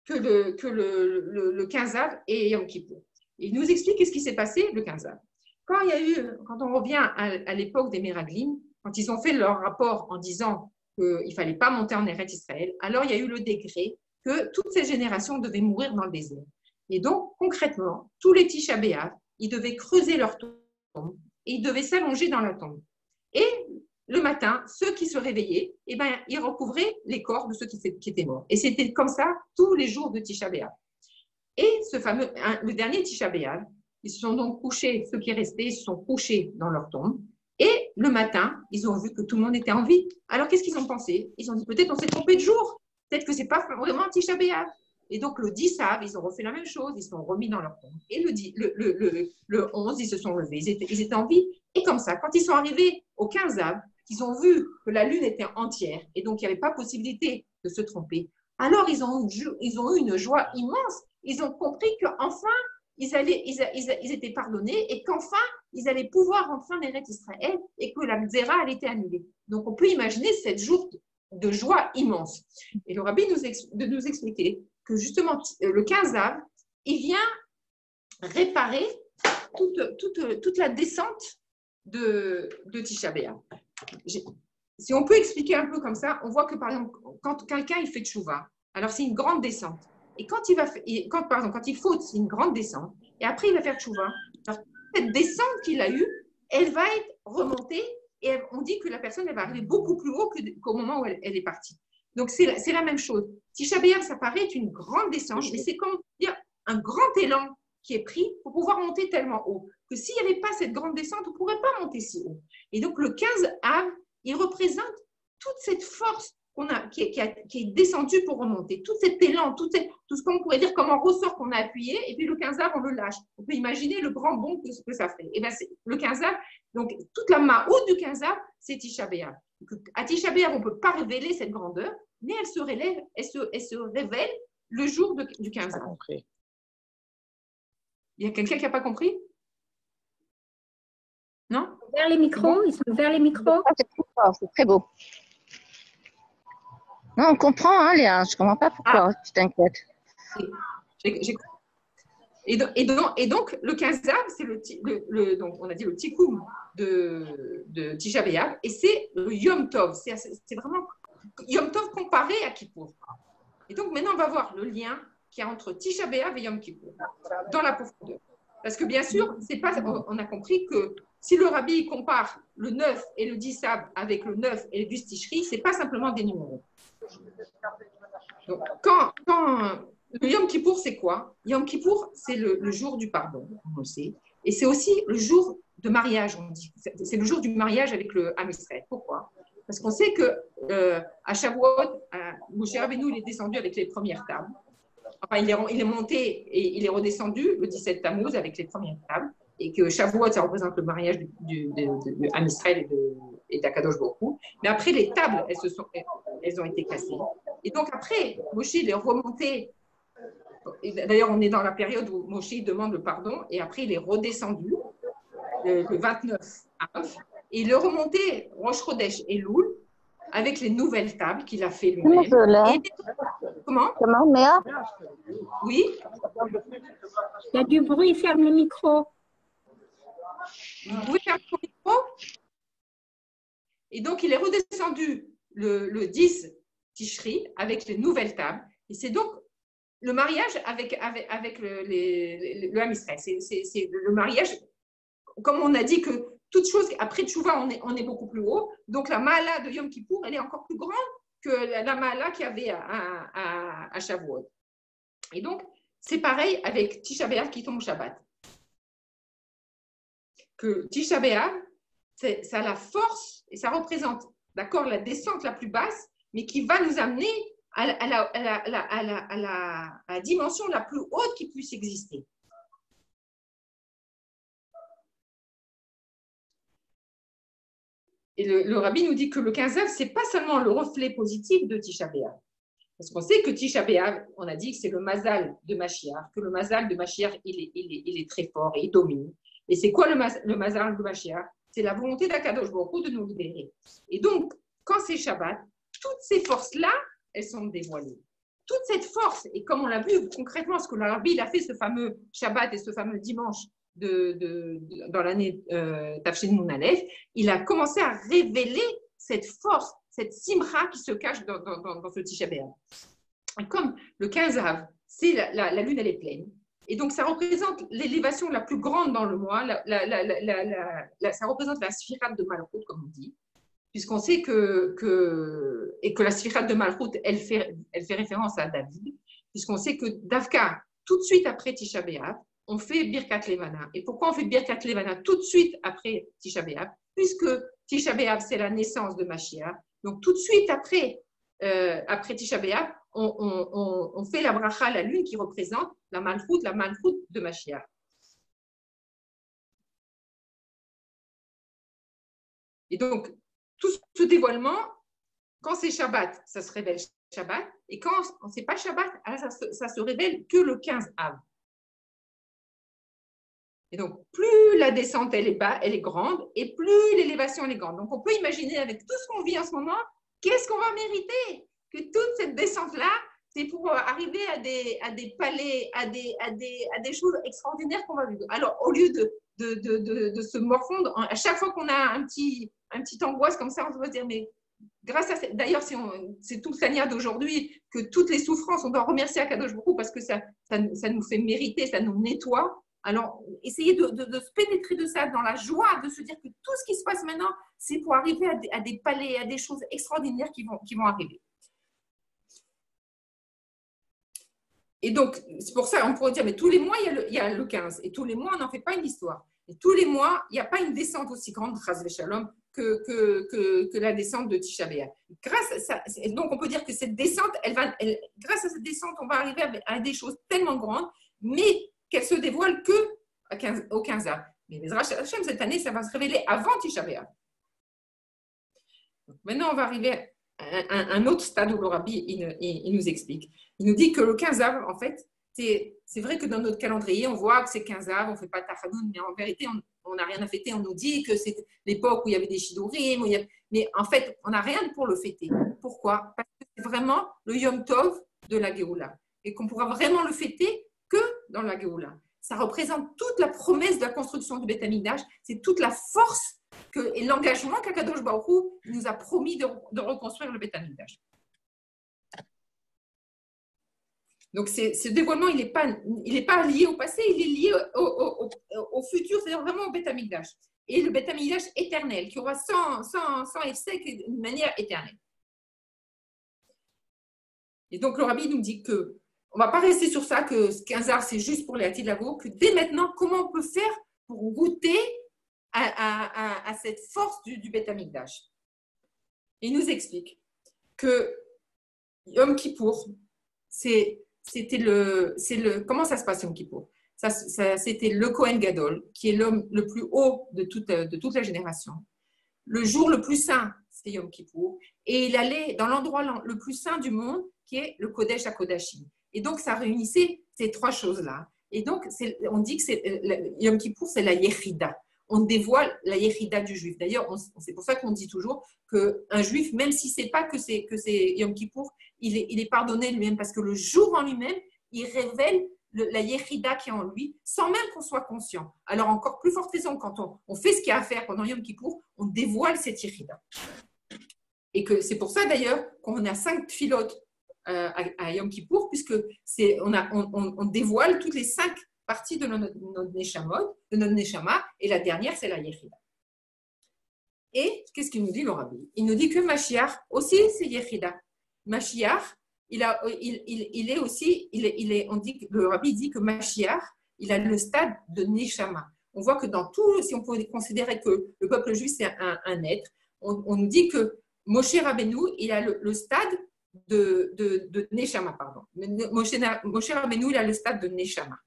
que le 15 Av et Yom Kippour. Il nous explique ce qui s'est passé le 15 Av. Quand on revient à l'époque des Meraglim, quand ils ont fait leur rapport en disant qu'il ne fallait pas monter en Eretz Israël, alors il y a eu le décret que toutes ces générations devaient mourir dans le désert. Et donc, concrètement, tous les Tisha B'Av, ils devaient creuser leur tombe et ils devaient s'allonger dans la tombe. Et le matin, ceux qui se réveillaient, ils recouvraient les corps de ceux qui étaient morts. Et c'était comme ça tous les jours de Tisha B'Av. Et le dernier Tisha B'Av, ils se sont donc couchés, ceux qui restaient, ils se sont couchés dans leur tombe. Et le matin, ils ont vu que tout le monde était en vie. Alors, qu'est-ce qu'ils ont pensé? Ils ont dit, peut-être on s'est trompé de jour. Peut-être que ce n'est pas vraiment Tisha B'Av. Et donc, le 10 Av, ils ont refait la même chose. Ils se sont remis dans leur tombe. Et le 11, ils se sont levés. Ils étaient en vie. Et comme ça, quand ils sont arrivés au 15 Av, ils ont vu que la lune était entière. Et donc, il n'y avait pas possibilité de se tromper. Alors, ils ont eu une joie immense. Ils ont compris qu'enfin, ils étaient pardonnés et qu'enfin, ils allaient pouvoir rentrer en Eretz Israël et que la Mzera, elle était annulée. Donc, on peut imaginer cette jour de joie immense. Et le rabbi de nous expliquer que justement, le 15 av, il vient réparer toute la descente de Tisha B'Av. Si on peut expliquer un peu comme ça, on voit que par exemple, quand quelqu'un il fait tchouva, alors c'est une grande descente. Et quand il faute, c'est une grande descente. Et après, il va faire tchouva. Alors, cette descente qu'il a eue, elle va être remontée et on dit que la personne elle va arriver beaucoup plus haut qu'au moment où elle est partie. Donc, c'est la même chose. Tisha B'Av, ça paraît être une grande descente, mais c'est comme dire un grand élan qui est pris pour pouvoir monter tellement haut. Que s'il n'y avait pas cette grande descente, on ne pourrait pas monter si haut. Et donc, le 15 av, il représente toute cette force qui est descendue pour remonter, tout cet élan, tout ce qu'on pourrait dire comme un ressort qu'on a appuyé, et puis le 15 av, on le lâche. On peut imaginer le grand bond que ça fait. Et bien, le 15 av, donc toute la maout du 15 av, c'est Tisha B'Av. À Tisha B'Av, on ne peut pas révéler cette grandeur, mais elle se révèle le jour du 15 av. Il y a quelqu'un qui n'a pas compris? Non? Vers les micros, ils sont vers les micros. C'est très beau. Non, on comprend, hein, Léa. Je ne comprends pas pourquoi tu t'inquiètes. Et donc, le 15 av, c'est donc on a dit le tikkun de Tisha B'Av, et c'est le Yom Tov. C'est vraiment Yom Tov comparé à Kippour. Et donc, maintenant, on va voir le lien qu'il y a entre Tisha B'Av et Yom Kippour dans la profondeur. Parce que bien sûr, on a compris que si le rabbi compare le 9 et le 10 av avec le 9 et le 10 Tishri, ce n'est pas simplement des numéros. Donc, quand le Yom Kippour, c'est quoi? Yom Kippour, c'est le jour du pardon, on le sait. Et c'est aussi le jour de mariage, on dit. C'est le jour du mariage avec le Am Israël. Pourquoi? Parce qu'on sait qu'à Shavuot, Moshe Rabbeinu, il est descendu avec les premières tables. Enfin, il est monté et il est redescendu le 17 Tammuz avec les premières tables. Et que Shavuot, ça représente le mariage de Am Israël et d'Akadosh Baruch Hu. Mais après, les tables, elles ont été cassées. Et donc après, Moshe, il est remonté. D'ailleurs, on est dans la période où Moshe demande le pardon. Et après, il est redescendu le 29 Av. Et il est remonté Rosh Chodesh et Loul avec les nouvelles tables qu'il a fait lui-même. Comment, Méa? Oui. Il y a du bruit, ferme le micro. Vous pouvez faire le micro. Et donc, il est redescendu le 10 Tishri avec les nouvelles tables. Et c'est donc le mariage avec le Ham Israël. C'est le mariage, comme on a dit que toute chose, après Tchouva, on est beaucoup plus haut. Donc, la Maala de Yom Kippour, elle est encore plus grande que la Maala qu'il y avait à Shavuot. Et donc, c'est pareil avec Tisha B'Av qui tombe au Shabbat. Que Tisha B'Av, ça a la force et ça représente, d'accord, la descente la plus basse, mais qui va nous amener à la dimension la plus haute qui puisse exister. Et le rabbi nous dit que le 15 av, ce n'est pas seulement le reflet positif de Tisha B'Av. Parce qu'on sait que Tisha B'Av, on a dit que c'est le mazal de Mashiach, que le mazal de Mashiach, il est très fort et il domine. Et c'est quoi le mazal de Mashiach? C'est la volonté d'Akadosh Baruch Hu de nous libérer. Et donc, quand c'est Shabbat, toutes ces forces-là, elles sont dévoilées. Toute cette force, et comme on l'a vu concrètement, ce que le rabbi a fait ce fameux Shabbat et ce fameux dimanche dans l'année Tafshin Nun Aleph, il a commencé à révéler cette force, cette simra qui se cache dans ce Tisha B'Av. Et comme le 15 av, c'est la lune, elle est pleine. Et donc, ça représente l'élévation la plus grande dans le mois. Ça représente la Sfirat de Malchut, comme on dit, puisqu'on sait que la Sfirat de Malchut, elle fait référence à David, puisqu'on sait que Davka, tout de suite après Tisha B'Av, on fait Birkat Levana. Et pourquoi on fait Birkat Levana tout de suite après Tisha B'Av? Puisque Tisha B'Av, c'est la naissance de Mashiach. Donc, tout de suite après Tisha B'Av, on fait la bracha, la lune, qui représente la malchoute de Mashiach. Et donc, tout ce dévoilement, quand c'est Shabbat, ça se révèle Shabbat. Et quand c'est pas Shabbat, ça se révèle que le 15 av. Et donc, plus la descente elle est grande et plus l'élévation elle est grande. Donc, on peut imaginer avec tout ce qu'on vit en ce moment, qu'est-ce qu'on va mériter? Que toute cette descente-là, c'est pour arriver à des palais, à des choses extraordinaires qu'on va vivre. Alors, au lieu de se morfondre, à chaque fois qu'on a un petit angoisse comme ça, on va se dire, mais grâce à d'ailleurs, c'est tout le Tania d'aujourd'hui, que toutes les souffrances, on doit remercier Akadosh Baruch Hu parce que ça nous fait mériter, ça nous nettoie. Alors, essayez de se pénétrer de ça dans la joie, de se dire que tout ce qui se passe maintenant, c'est pour arriver à des palais, à des choses extraordinaires qui vont arriver. Et donc, c'est pour ça, on pourrait dire, mais tous les mois, il y a le 15. Et tous les mois, on n'en fait pas une histoire. Et tous les mois, il n'y a pas une descente aussi grande, Chas v'Shalom, que la descente de Tisha B'Av. Donc, on peut dire que cette descente, grâce à cette descente, on va arriver à des choses tellement grandes, mais qu'elles se dévoilent au 15 Av. Mais Bezrat Hashem, cette année, ça va se révéler avant Tisha B'Av. Maintenant, on va arriver à un autre stade où le Rabbi il nous explique. Il nous dit que le 15 Av, en fait, c'est vrai que dans notre calendrier, on voit que c'est 15 Av, on ne fait pas Tachanoun, mais en vérité, on n'a rien à fêter. On nous dit que c'est l'époque où il y avait des Shidurim, mais en fait, on n'a rien pour le fêter. Pourquoi? Parce que c'est vraiment le Yom Tov de la Géoula et qu'on pourra vraiment le fêter que dans la Géoula. Ça représente toute la promesse de la construction du Beth Amikdash, c'est toute la force et l'engagement qu'Akadosh Baruch Hu nous a promis de reconstruire le Beth Amikdash. Donc, ce dévoilement, il n'est pas lié au passé, il est lié au futur, c'est-à-dire vraiment au Beth Amikdash. Et le Beth Amikdash éternel, qui aura sans effet d'une manière éternelle. Et donc, le Rabbi nous dit que on ne va pas rester sur ça, que 15 Av, c'est juste pour les Atid Lavo, que dès maintenant, comment on peut faire pour goûter à cette force du Beth Amikdash. Il nous explique que Yom Kippour, comment ça se passe Yom Kippour? C'était le Kohen Gadol, qui est l'homme le plus haut de toute la génération. Le jour le plus saint, c'est Yom Kippour. Et il allait dans l'endroit le plus saint du monde, qui est le Kodesh HaKodashim. Et donc, ça réunissait ces trois choses-là. Et donc, on dit que Yom Kippour, c'est la Yechida. On dévoile la Yechida du juif. D'ailleurs, c'est pour ça qu'on dit toujours qu'un juif, même si ce n'est pas que c'est Yom Kippour, il est pardonné lui-même parce que le jour en lui-même, il révèle la Yechida qui est en lui, sans même qu'on soit conscient. Alors, encore plus forte raison, quand on fait ce qu'il y a à faire pendant Yom Kippour, on dévoile cette Yechida. Et que c'est pour ça, d'ailleurs, qu'on a 5 filotes à Yom Kippour, puisque on dévoile toutes les 5 partie de notre Neshama, et la dernière, c'est la Yechida. Et qu'est-ce qu'il nous dit, le Rabbi? Il nous dit que Mashiach aussi, c'est Yechida. Mashiach, on dit, le Rabbi dit que Mashiach, il a le stade de Neshama. On voit que dans tout, si on peut considérer que le peuple juif, c'est un être, on nous dit que Moshe Rabbeinu, il a le stade de Neshama, pardon. Moshe Rabbeinu, il a le stade de Neshama.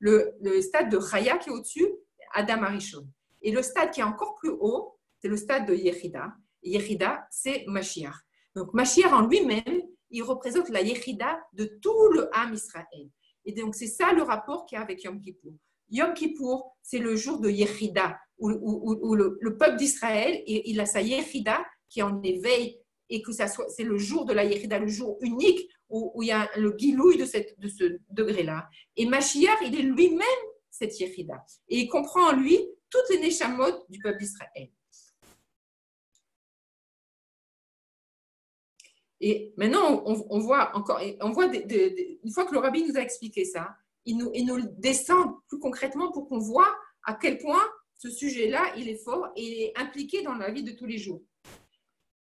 Le stade de Chaya qui est au-dessus, Adam Arishon. Et le stade qui est encore plus haut, c'est le stade de Yechida. Yechida, c'est Mashiach. Donc, Mashiach en lui-même, il représente la Yechida de tout le Ham Israël. Et donc, c'est ça le rapport qu'il y a avec Yom Kippour. Yom Kippour, c'est le jour de Yechida, où le peuple d'Israël, il a sa Yechida qui est en éveil, et que c'est le jour de la Yechida, le jour unique où il y a le guilouille de ce degré-là. Et Mashiach, il est lui-même cette Yechida. Et il comprend en lui toutes les Neshamot du peuple d'Israël. Et maintenant, on voit encore, une fois que le Rabbi nous a expliqué ça, il nous descend plus concrètement pour qu'on voit à quel point ce sujet-là, il est fort et il est impliqué dans la vie de tous les jours.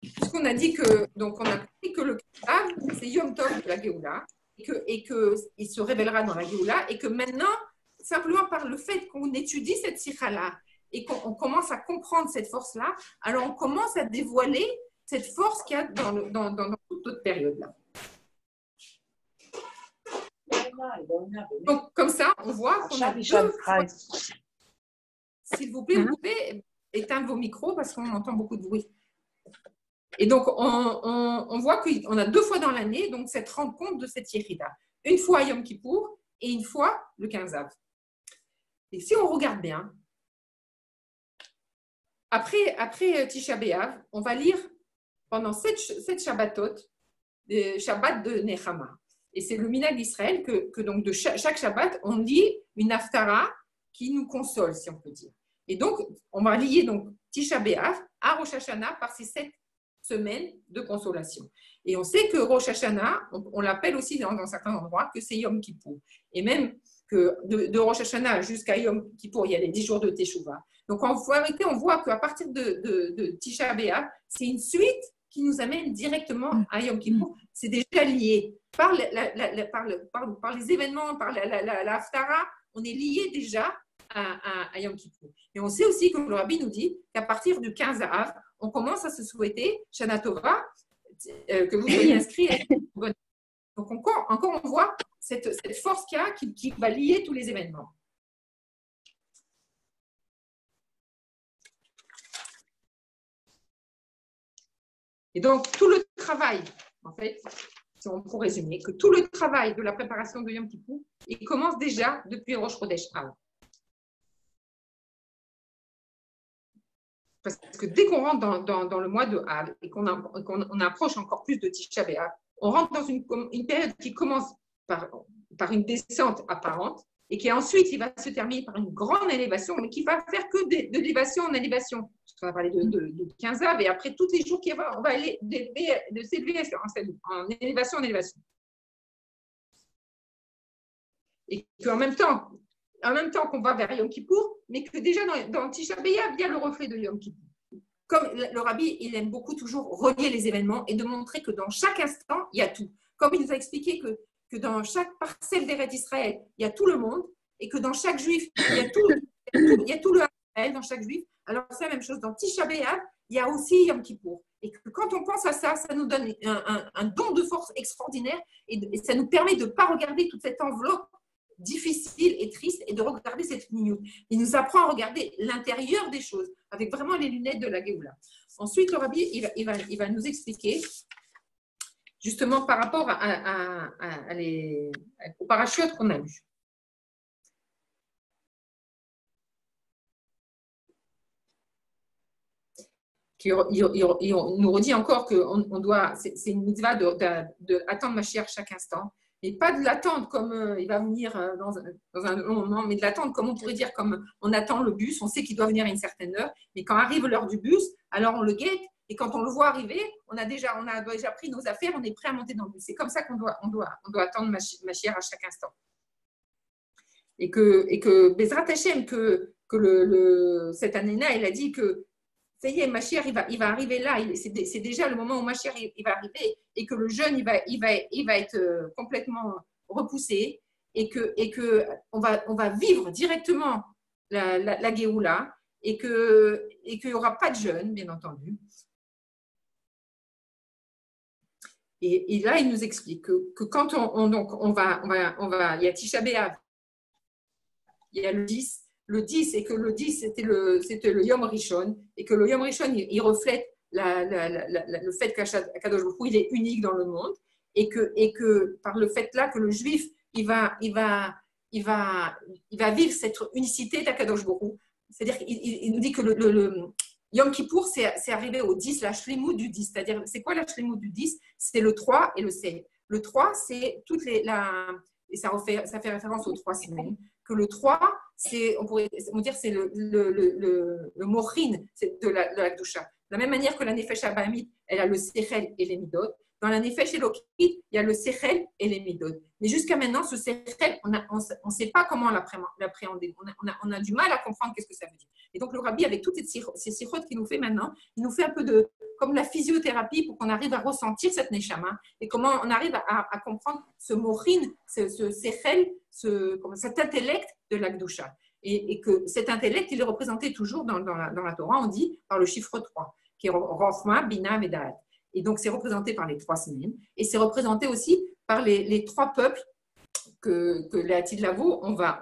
Puisqu'on a dit que, donc on a compris que le Kav, c'est Yom Tov de la Géoula, et qu'il se révélera dans la Géoula, et que maintenant, simplement par le fait qu'on étudie cette sikha-là, et qu'on commence à comprendre cette force-là, alors on commence à dévoiler cette force qu'il y a dans toute notre période-là. Donc, comme ça, on voit qu'on a deux... S'il vous plaît, vous pouvez éteindre vos micros parce qu'on entend beaucoup de bruit. Et donc, on voit qu'on a 2 fois dans l'année donc cette rencontre de cette Yechida. Une fois à Yom Kippour et une fois le 15 Av. Et si on regarde bien, après Tisha B'Av, on va lire pendant 7 Shabbatot, des Shabbat de Nechama. Et c'est le minhag d'Israël que donc de chaque Shabbat, on lit une haftara qui nous console, si on peut dire. Et donc, on va lier donc Tisha B'Av à Rosh Hashanah par ces 7 semaines de consolation. Et on sait que Rosh Hashanah, on l'appelle aussi dans certains endroits que c'est Yom Kippour. Et même que de Rosh Hashanah jusqu'à Yom Kippour, il y a les 10 jours de Teshuvah. Donc, en vérité, on voit qu'à partir de Tisha B'Av, c'est une suite qui nous amène directement à Yom Kippour. C'est déjà lié. Par les événements, par la Haftara, on est lié déjà à Yom Kippour. Et on sait aussi que le Rabbi nous dit qu'à partir du 15 Av, on commence à se souhaiter Shana Tova, que vous soyez inscrits. Donc encore on voit cette force qu'il y a qui va lier tous les événements. Et donc tout le travail, en fait, si on peut résumer, que tout le travail de la préparation de Yom Kippour, il commence déjà depuis Rosh Chodesh Av. Parce que dès qu'on rentre dans le mois de Av et qu'on approche encore plus de Tisha B'Av, on rentre dans une période qui commence par une descente apparente et qui ensuite il va se terminer par une grande élévation, mais qui va faire que d'élévation en élévation. On va parler de 15 Av et après tous les jours on va aller de s'élever en élévation en élévation. Et qu'en même temps qu'on va vers Yom Kippour, mais que déjà dans Tisha B'Av, il y a le reflet de Yom Kippour. Comme le Rabbi, il aime beaucoup toujours relier les événements et de montrer que dans chaque instant, il y a tout. Comme il nous a expliqué que dans chaque parcelle d'Eretz Israël, il y a tout le monde et que dans chaque juif, il y a tout le Israël, dans chaque juif. Alors c'est la même chose. Dans Tisha B'Av, il y a aussi Yom Kippour. Et que quand on pense à ça, ça nous donne un don de force extraordinaire et ça nous permet de ne pas regarder toute cette enveloppe difficile et triste et de regarder cette minute. Il nous apprend à regarder l'intérieur des choses avec vraiment les lunettes de la Géoula. Ensuite, le Rabbi, il va nous expliquer justement par rapport aux parachutes qu'on a lus. Il nous redit encore que c'est une mitzvah d'attendre Mashiach chaque instant. Et pas de l'attendre comme il va venir dans un long moment, mais de l'attendre comme on pourrait dire, comme on attend le bus, on sait qu'il doit venir à une certaine heure, mais quand arrive l'heure du bus, alors on le guette, et quand on le voit arriver, on a déjà pris nos affaires, on est prêt à monter dans le bus. C'est comme ça qu'on doit attendre Mashiach à chaque instant. Et que Bezrat Hashem, cette année-là, il a dit que ça y est, Mashiach, il va arriver là. C'est déjà le moment où Mashiach il va arriver et que le jeûne, il va être complètement repoussé et que on va vivre directement la Géoula et qu'il n'y aura pas de jeûne, bien entendu. Et là, il nous explique que quand il y a Tisha B'Av, il y a le 10. Le 10, et que le 10, c'était le Yom Rishon, et que le Yom Rishon, il reflète le fait qu'Akadosh Baruch Hu, il est unique dans le monde, et que par le fait là que le juif, il va vivre cette unicité d'Akadosh Baruch Hu. C'est-à-dire qu'il nous dit que le Yom Kippour, c'est arrivé au 10, la shlimut du 10. C'est-à-dire, c'est quoi la shlimut du 10? C'est le 3 et le 7. Le 3, c'est et ça fait référence aux 3 semaines. Que le 3, on pourrait dire, c'est le mochin de la Kedusha. De la même manière que la Nefesh Abahamit, elle a le Sechel et les Midot. Dans la Nefesh Elokit, il y a le Sechel et les Midot. Mais jusqu'à maintenant, ce Sechel, on ne sait pas comment l'appréhender. On a du mal à comprendre qu'est-ce que ça veut dire. Et donc, le Rabbi, avec toutes ces sirotes qu'il nous fait maintenant, il nous fait un peu comme la physiothérapie pour qu'on arrive à ressentir cette Neshama et comment on arrive à comprendre ce mochin, ce Sechel, cet intellect de la Kedusha. Et que cet intellect, il est représenté toujours dans la Torah, on dit, par le chiffre 3, qui est Rochma, Bina, Vedaat. Et donc, c'est représenté par les 3 semaines. Et c'est représenté aussi par les 3 peuples que l'Atid Lavo, on va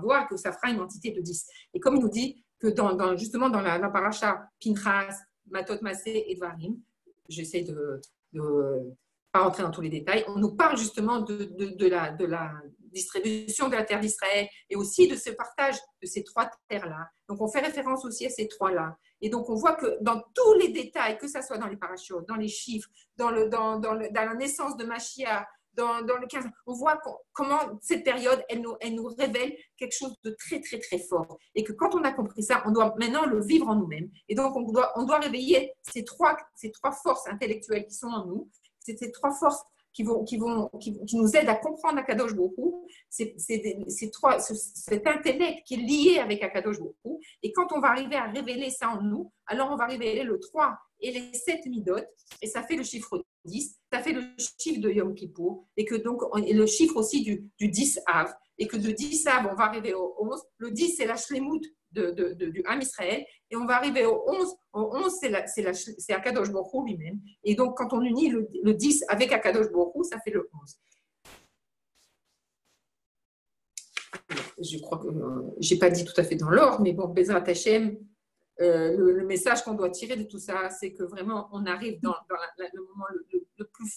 voir que ça fera une entité de 10. Et comme il nous dit que justement dans la paracha Pinchas, Matot Masé et Dvarim, j'essaie de pas rentrer dans tous les détails, on nous parle justement de distribution de la terre d'Israël et aussi de ce partage de ces trois terres-là. Donc, on fait référence aussi à ces trois-là. Et donc, on voit que dans tous les détails, que ce soit dans les parachutes, dans les chiffres, dans la naissance de Mashiach, dans le 15, on voit comment cette période, elle nous révèle quelque chose de très, très, très fort. Et que quand on a compris ça, on doit maintenant le vivre en nous-mêmes. Et donc, on doit réveiller ces trois forces intellectuelles qui sont en nous. C'est ces trois forces qui nous aident à comprendre Akadosh Baruch Hu. Cet intellect qui est lié avec Akadosh Baruch Hu. Et quand on va arriver à révéler ça en nous, alors on va révéler le 3 et les 7 midot, et ça fait le chiffre 10, ça fait le chiffre de Yom Kippour, et que donc, et le chiffre aussi du 10 Av, et que de 10 Av, on va arriver au 11. Le 10, c'est la Shlemut du Ham Israël, et on va arriver au 11. Au 11, c'est Akadosh Baruch Hu lui-même. Et donc, quand on unit le 10 avec Akadosh Baruch Hu, ça fait le 11. Je crois que je n'ai pas dit tout à fait dans l'ordre, mais bon, Bezrat Hashem, le message qu'on doit tirer de tout ça, c'est que vraiment, on arrive dans le moment le plus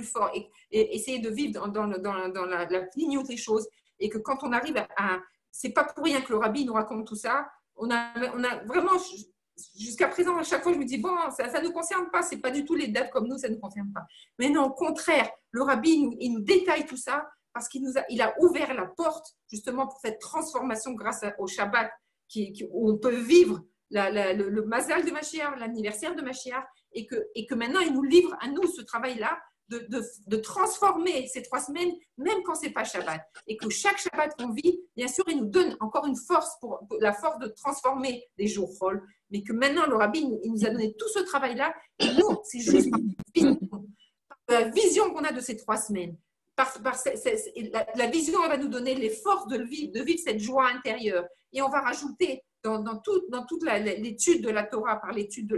fort, et essayer de vivre dans la ligne des choses, et que quand on arrive c'est pas pour rien que le rabbi nous raconte tout ça. On a vraiment, jusqu'à présent, à chaque fois, je me dis, bon, ça ne nous concerne pas, c'est pas du tout les dates comme nous, ça ne nous concerne pas. Mais non, au contraire, le rabbi, il nous détaille tout ça, parce qu'il a ouvert la porte, justement, pour cette transformation grâce au Shabbat, où on peut vivre le Mazal de Mashiach, l'anniversaire de Mashiach, et que maintenant, il nous livre à nous ce travail-là de transformer ces 3 semaines, même quand ce n'est pas Shabbat. Et que chaque Shabbat qu'on vit, bien sûr, il nous donne encore une force, pour la force de transformer les jours Chol, mais que maintenant, le Rabbi, il nous a donné tout ce travail-là, et nous, c'est juste par la vision qu'on a de ces 3 semaines. La vision, elle va nous donner les forces de vivre cette joie intérieure. Et on va rajouter dans toute l'étude de la Torah, par l'étude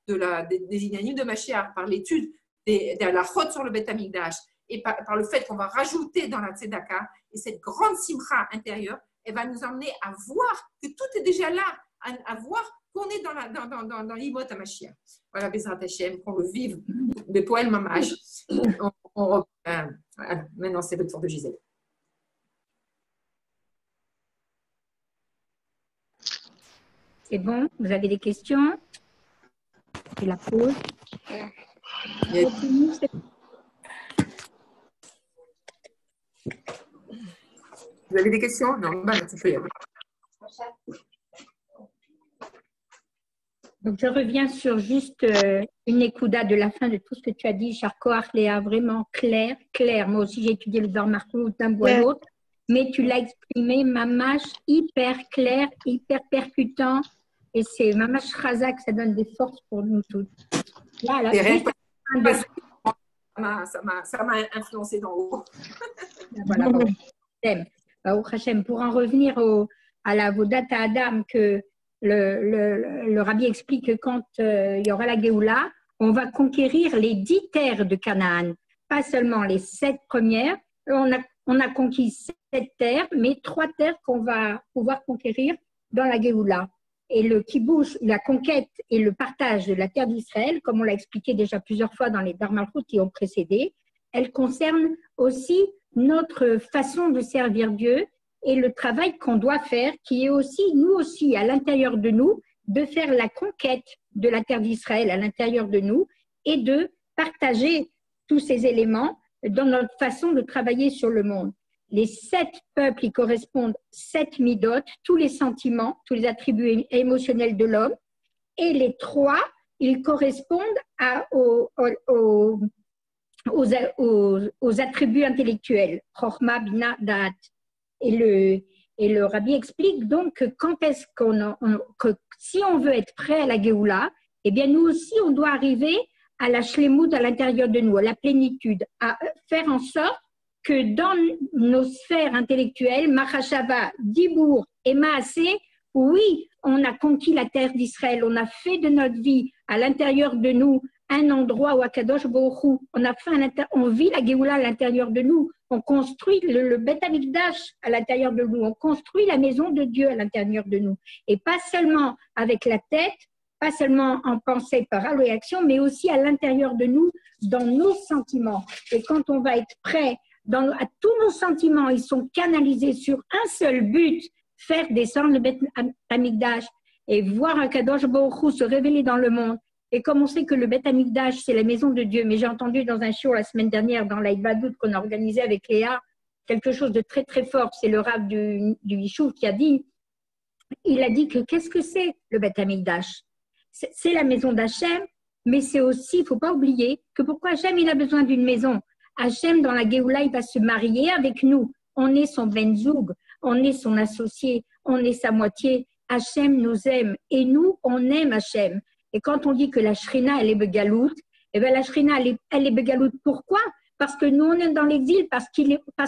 des Inyanim de Mashiach, par l'étude de la chôte sur le Beth Amikdash, et par le fait qu'on va rajouter dans la Tzedaka, et cette grande simcha intérieure, elle va nous emmener à voir que tout est déjà là, à voir qu'on est dans l'Imot à Mashiach. Voilà, Bezrat Hashem, qu'on le vive, des poèmes mamash. Maintenant, c'est le tour de Gisèle. C'est bon? Vous avez des questions? C'est la pause. Yes. Vous avez des questions? Non, tu peux y aller. Donc, je reviens sur juste une écouda de la fin de tout ce que tu as dit, Charcoar, Léa, vraiment clair. Moi aussi, j'ai étudié le Zohar Marcoux d'un bout à l'autre, mais tu l'as exprimé, mamash, hyper clair, hyper percutant, et c'est mamash chazak, ça donne des forces pour nous toutes. Là, ça m'a influencé d'en haut. Voilà, Baruch Hashem. Pour en revenir à la Vodata Adam, que le rabbi explique que quand il y aura la Géoula, on va conquérir les 10 terres de Canaan, pas seulement les 7 premières. On a conquis 7 terres, mais 3 terres qu'on va pouvoir conquérir dans la Géoula. Et le kibbouch, la conquête et le partage de la terre d'Israël, comme on l'a expliqué déjà plusieurs fois dans les Darmalchut qui ont précédé, elle concerne aussi notre façon de servir Dieu et le travail qu'on doit faire, qui est aussi, nous aussi, à l'intérieur de nous, de faire la conquête de la terre d'Israël à l'intérieur de nous et de partager tous ces éléments dans notre façon de travailler sur le monde. Les 7 peuples, ils correspondent 7 midot, tous les sentiments, tous les attributs émotionnels de l'homme, et les 3, ils correspondent aux attributs intellectuels, Chochma, Bina, Da'at. Et le rabbi explique donc que que si on veut être prêt à la Géoula, eh bien nous aussi on doit arriver à la shlemut à l'intérieur de nous, à la plénitude, à faire en sorte que dans nos sphères intellectuelles, Machashava, Dibour et Maasé, oui, on a conquis la terre d'Israël, on a fait de notre vie à l'intérieur de nous un endroit où Akadosh Baruch Hu, on vit la Géoula à l'intérieur de nous, on construit le Beth Amikdash à l'intérieur de nous, on construit la maison de Dieu à l'intérieur de nous, et pas seulement avec la tête, pas seulement en pensée, parole et action, mais aussi à l'intérieur de nous, dans nos sentiments. Et quand on va être prêt tous nos sentiments, ils sont canalisés sur un seul but, faire descendre le Beth Amikdash et voir Akadosh Baruch Hu se révéler dans le monde. Et comme on sait que le Beth Amikdash, c'est la maison de Dieu, mais j'ai entendu dans un show la semaine dernière, dans l'Aïbadout qu'on a organisé avec Léa, quelque chose de très très fort, c'est le rabbin du Yishuv qui a dit, il a dit que qu'est-ce que c'est le Beth Amikdash? C'est la maison d'Hachem, mais c'est aussi, il ne faut pas oublier, que pourquoi Hachem il a besoin d'une maison? Hachem, dans la Géoula, il va se marier avec nous. On est son Ben-Zoug, on est son associé, on est sa moitié. Hachem nous aime et nous, on aime Hachem. Et quand on dit que la Shrina, elle est Begalout, eh bien la Shrina, elle est Begalout. Pourquoi? Parce que nous, on est dans l'exil, parce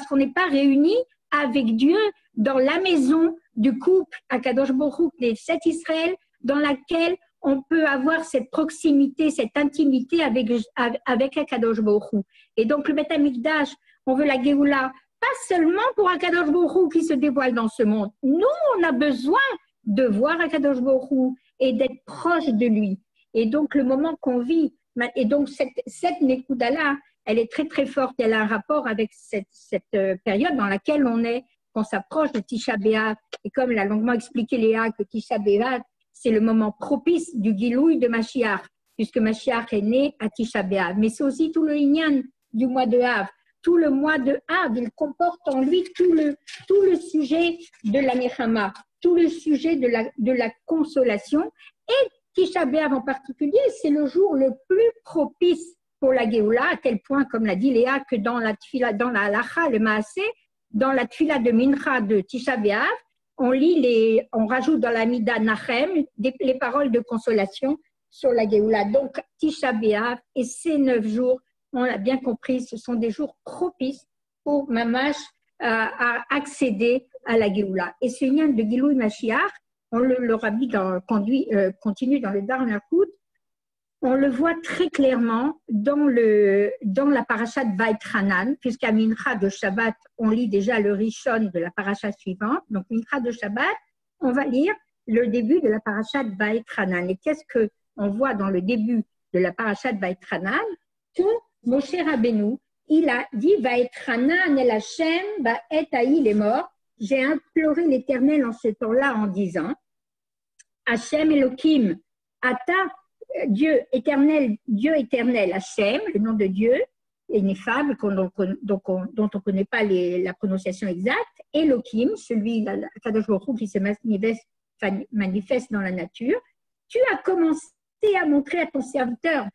qu'on n'est pas réunis avec Dieu dans la maison du couple Akadosh Baruch Hu des 7 Israël, dans laquelle on peut avoir cette proximité, cette intimité avec Akadosh Baruch Hu. Et donc le Beth Amikdash, on veut la Géoula, pas seulement pour Akadosh Baruch Hu qui se dévoile dans ce monde. Nous, on a besoin de voir Akadosh Baruch Hu et d'être proche de lui. Et donc le moment qu'on vit, et donc cette Nekuda-là, elle est très très forte, elle a un rapport avec cette période dans laquelle qu'on s'approche de Tisha B'Av. Et comme l'a longuement expliqué Léa, que Tisha B'Av, c'est le moment propice du Gilouï de Mashiach, puisque Mashiach est né à Tisha B'Av. Mais c'est aussi tout le Inyan du mois de Av. Tout le mois de Av, il comporte en lui tout le sujet de la Nechama, tout le sujet de la consolation. Et Tisha B'Av en particulier, c'est le jour le plus propice pour la Géoula, à tel point, comme l'a dit Léa, que dans la Halacha, le Maasé, dans la Tfila de Mincha de Tisha B'Av, on rajoute dans la Mida Nachem les paroles de consolation sur la Géoula. Donc, Tisha B'Av et ces 9 jours, on l'a bien compris, ce sont des jours propices pour Mamash à accéder à la Géoula. Et ce lien de Gilouï Mashiach, le Rabbi continue dans le Darnakut, on le voit très clairement dans la parasha de Va'et Hanan, puisqu'à Mincha de Shabbat, on lit déjà le Rishon de la parasha suivante. Donc, Mincha de Shabbat, on va lire le début de la parasha de Va'et Hanan. Et qu'est-ce qu'on voit dans le début de la parasha de Va'et Hanan? Que Moshe Rabbeinu, il a dit Va'et Hanan el Hashem ba'et ha'i les morts. J'ai imploré l'Éternel en ce temps-là en disant Hashem Elohim, Ata, Dieu éternel, Hashem, le nom de Dieu, ineffable, dont on ne connaît pas la prononciation exacte, Elohim, celui, Akadosh Baruch Hu, qui se manifeste dans la nature. Tu as commencé à montrer à ton serviteur,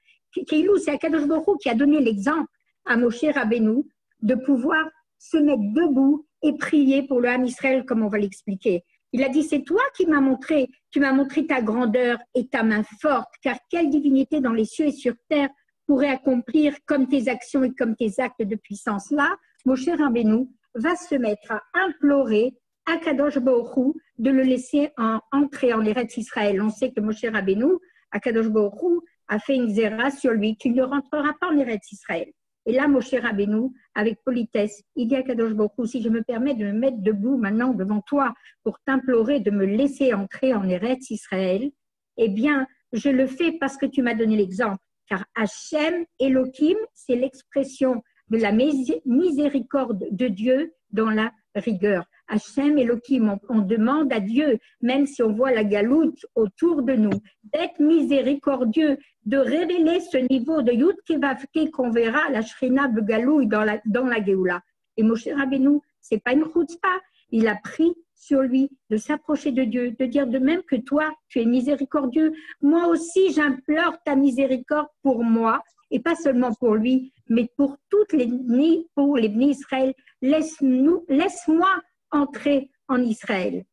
Keilou, c'est Akadosh Baruch Hu qui a donné l'exemple à Moshe Rabbeinu de pouvoir se mettre debout et prier pour le Ham Israël, comme on va l'expliquer. Il a dit, c'est toi qui m'as montré, tu m'as montré ta grandeur et ta main forte, car quelle divinité dans les cieux et sur terre pourrait accomplir comme tes actions et comme tes actes de puissance. Là, Moshe Rabbeinu va se mettre à implorer à Kadosh Baruch Hu de le laisser entrer en Eretz Israël. On sait que Moshe Rabbeinu, à Kadosh Baruch Hu, a fait une zéra sur lui, qu'il ne rentrera pas en Eretz Israël. Et là, Moshe Rabbeinu, avec politesse, il dit à Kadosh Baruch Hu, si je me permets de me mettre debout maintenant devant toi pour t'implorer de me laisser entrer en Eretz Israël, eh bien, je le fais parce que tu m'as donné l'exemple. Car Hashem, Elohim, c'est l'expression de la miséricorde de Dieu dans la rigueur. Hashem, Elohim, on demande à Dieu, même si on voit la galoute autour de nous, d'être miséricordieux, de révéler ce niveau de Yud Kevavke qu'on verra, la Shrina Begalouille dans la Géoula. Et Moshe Rabbeinu, c'est pas une chutzpah, il a pris sur lui de s'approcher de Dieu, de dire de même que toi, tu es miséricordieux. Moi aussi, j'implore ta miséricorde pour moi, et pas seulement pour lui, mais pour les Bnei Israël. Laisse-moi entrer en Israël.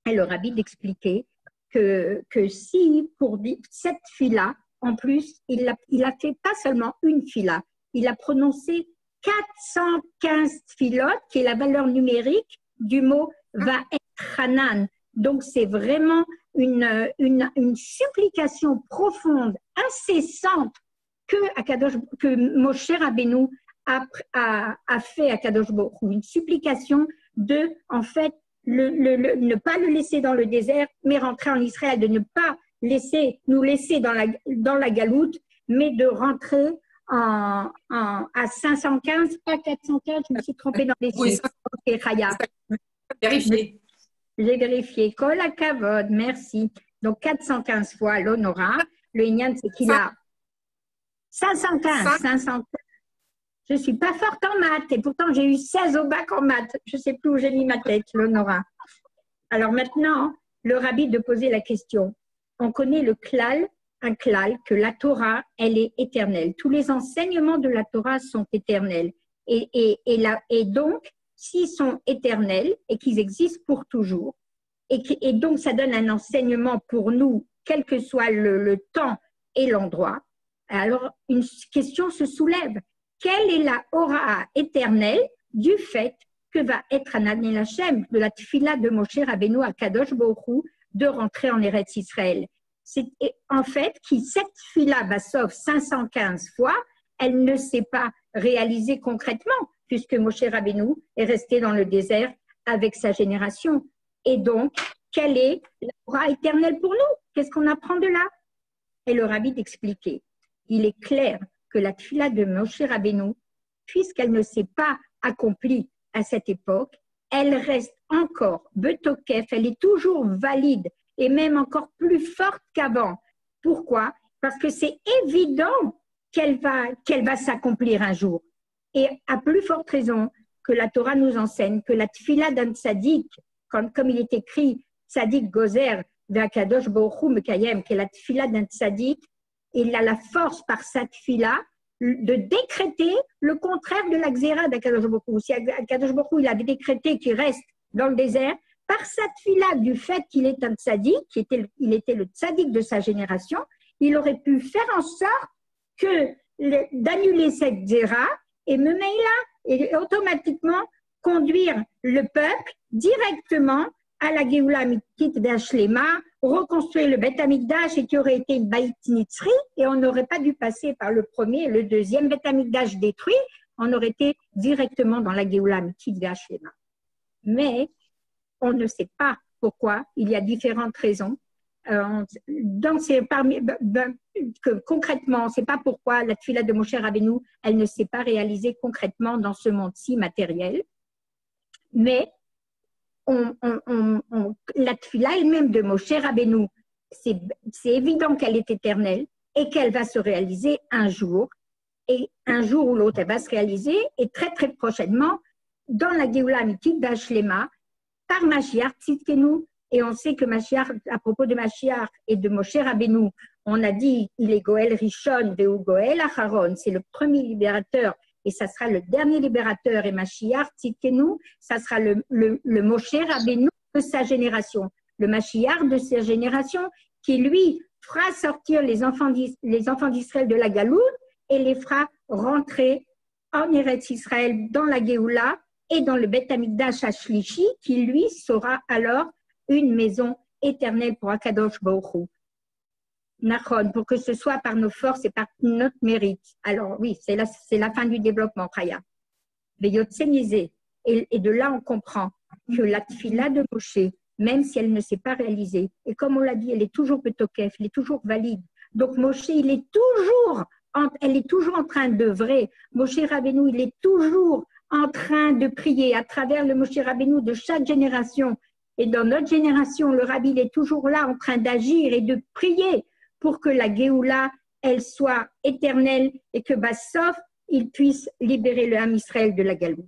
Et le rabbi d'expliquer que si pour cette fila, en plus, il a fait pas seulement une fila, il a prononcé 415 filotes, qui est la valeur numérique du mot Va'et Hanan. Donc, c'est vraiment une supplication profonde, incessante que Moshe Rabbeinu a fait à Kadosh Baruch Hu. Une supplication de, en fait, ne pas le laisser dans le désert, mais rentrer en Israël, de ne pas nous laisser dans la galoute, mais de rentrer à 515, pas 415, je me suis trompée dans les Oui, chiffres. Ok, Raya, vérifier. j'ai vérifié. Kol hakavod, merci. Donc 415 fois l'Honora. Le Inyan, c'est qu'il a 515, 515. Je ne suis pas forte en maths et pourtant j'ai eu 16 au bac en maths. Je ne sais plus où j'ai mis ma tête, l'Honora. Alors maintenant, le rabbi de poser la question. On connaît le klal, un klal, que la Torah, elle est éternelle. Tous les enseignements de la Torah sont éternels. Et donc, s'ils sont éternels et qu'ils existent pour toujours, et donc ça donne un enseignement pour nous, quel que soit le temps et l'endroit, alors une question se soulève. Quelle est la aura éternelle du fait que va être Ananel Hashem, de la tfila de Moshe Rabbeinu à Kadosh Baruch Hu, de rentrer en Eretz Israël? C'est en fait qui cette tfila, sauf 515 fois, elle ne s'est pas réalisée concrètement, puisque Moshe Rabbeinu est resté dans le désert avec sa génération. Et donc, quelle est la aura éternelle pour nous? Qu'est-ce qu'on apprend de là? Et le rabbi d'expliquer. Il est clair que la tfila de Moshe Rabbeinu, puisqu'elle ne s'est pas accomplie à cette époque, elle reste encore betokef, elle est toujours valide et même encore plus forte qu'avant. Pourquoi? Parce que c'est évident qu'elle va s'accomplir un jour. Et à plus forte raison que la Torah nous enseigne que la tfila d'un tzaddik, comme il est écrit, tzaddik gozer ve'akadosh baruch hu mekayem, que la tfila d'un tzaddik, il a la force par sa tfila de décréter le contraire de la xéra d'Akadosh Baruch Hu. Si Akadosh Baruch Hu, il avait décrété qu'il reste dans le désert, par sa tfila, du fait qu'il est un tzaddik, il était le tzaddik de sa génération, il aurait pu faire en sorte d'annuler cette xéra et et automatiquement conduire le peuple directement à la Géoula Amitit d'Ashlema, reconstruire le Beth Amikdash et qui aurait été une Baït Nitzri, et on n'aurait pas dû passer par le premier et le deuxième Beth Amikdash détruit, on aurait été directement dans la Géoula Amitit d'Ashlema. Mais on ne sait pas pourquoi, il y a différentes raisons. Concrètement, on ne sait pas pourquoi la tfila de Moshe Rabbeinu, elle ne s'est pas réalisée concrètement dans ce monde-ci matériel, mais la tfila elle-même de Moshe Rabbeinu, c'est évident qu'elle est éternelle et qu'elle va se réaliser un jour. Et un jour ou l'autre, elle va se réaliser et très très prochainement dans la Géoula Amitit d'Ashlema par Mashiach Tzidkenu. Et on sait que Mashiach, à propos de Mashiach et de Moshe Rabbeinu, on a dit il est Goël Rishon Veu Goël Acharon, c'est le premier libérateur et ça sera le dernier libérateur, et Mashiach Tzidkenu, ça sera le Moshe Rabbeinu de sa génération, le Mashiach de sa génération, qui lui fera sortir les enfants d'Israël de la Galoute et les fera rentrer en Eretz Israël dans la Géoula et dans le Beth Amikdash Ashlishi, qui lui sera alors une maison éternelle pour Akadosh Baruch Hu. Nachon, pour que ce soit par nos forces et par notre mérite. Alors oui, c'est la fin du développement, Chaya. Et de là, on comprend que la tfila de Moshe, même si elle ne s'est pas réalisée, et comme on l'a dit, elle est toujours betokef, elle est toujours valide. Donc Moshe, elle est toujours en train d'œuvrer. Moshe Rabbeinu, il est toujours en train de prier à travers le Moshe Rabbeinu de chaque génération. Et dans notre génération, le Rabbi, il est toujours là en train d'agir et de prier pour que la Géoula, elle soit éternelle et que Bassof, il puisse libérer le Ham Israël de la Galoute.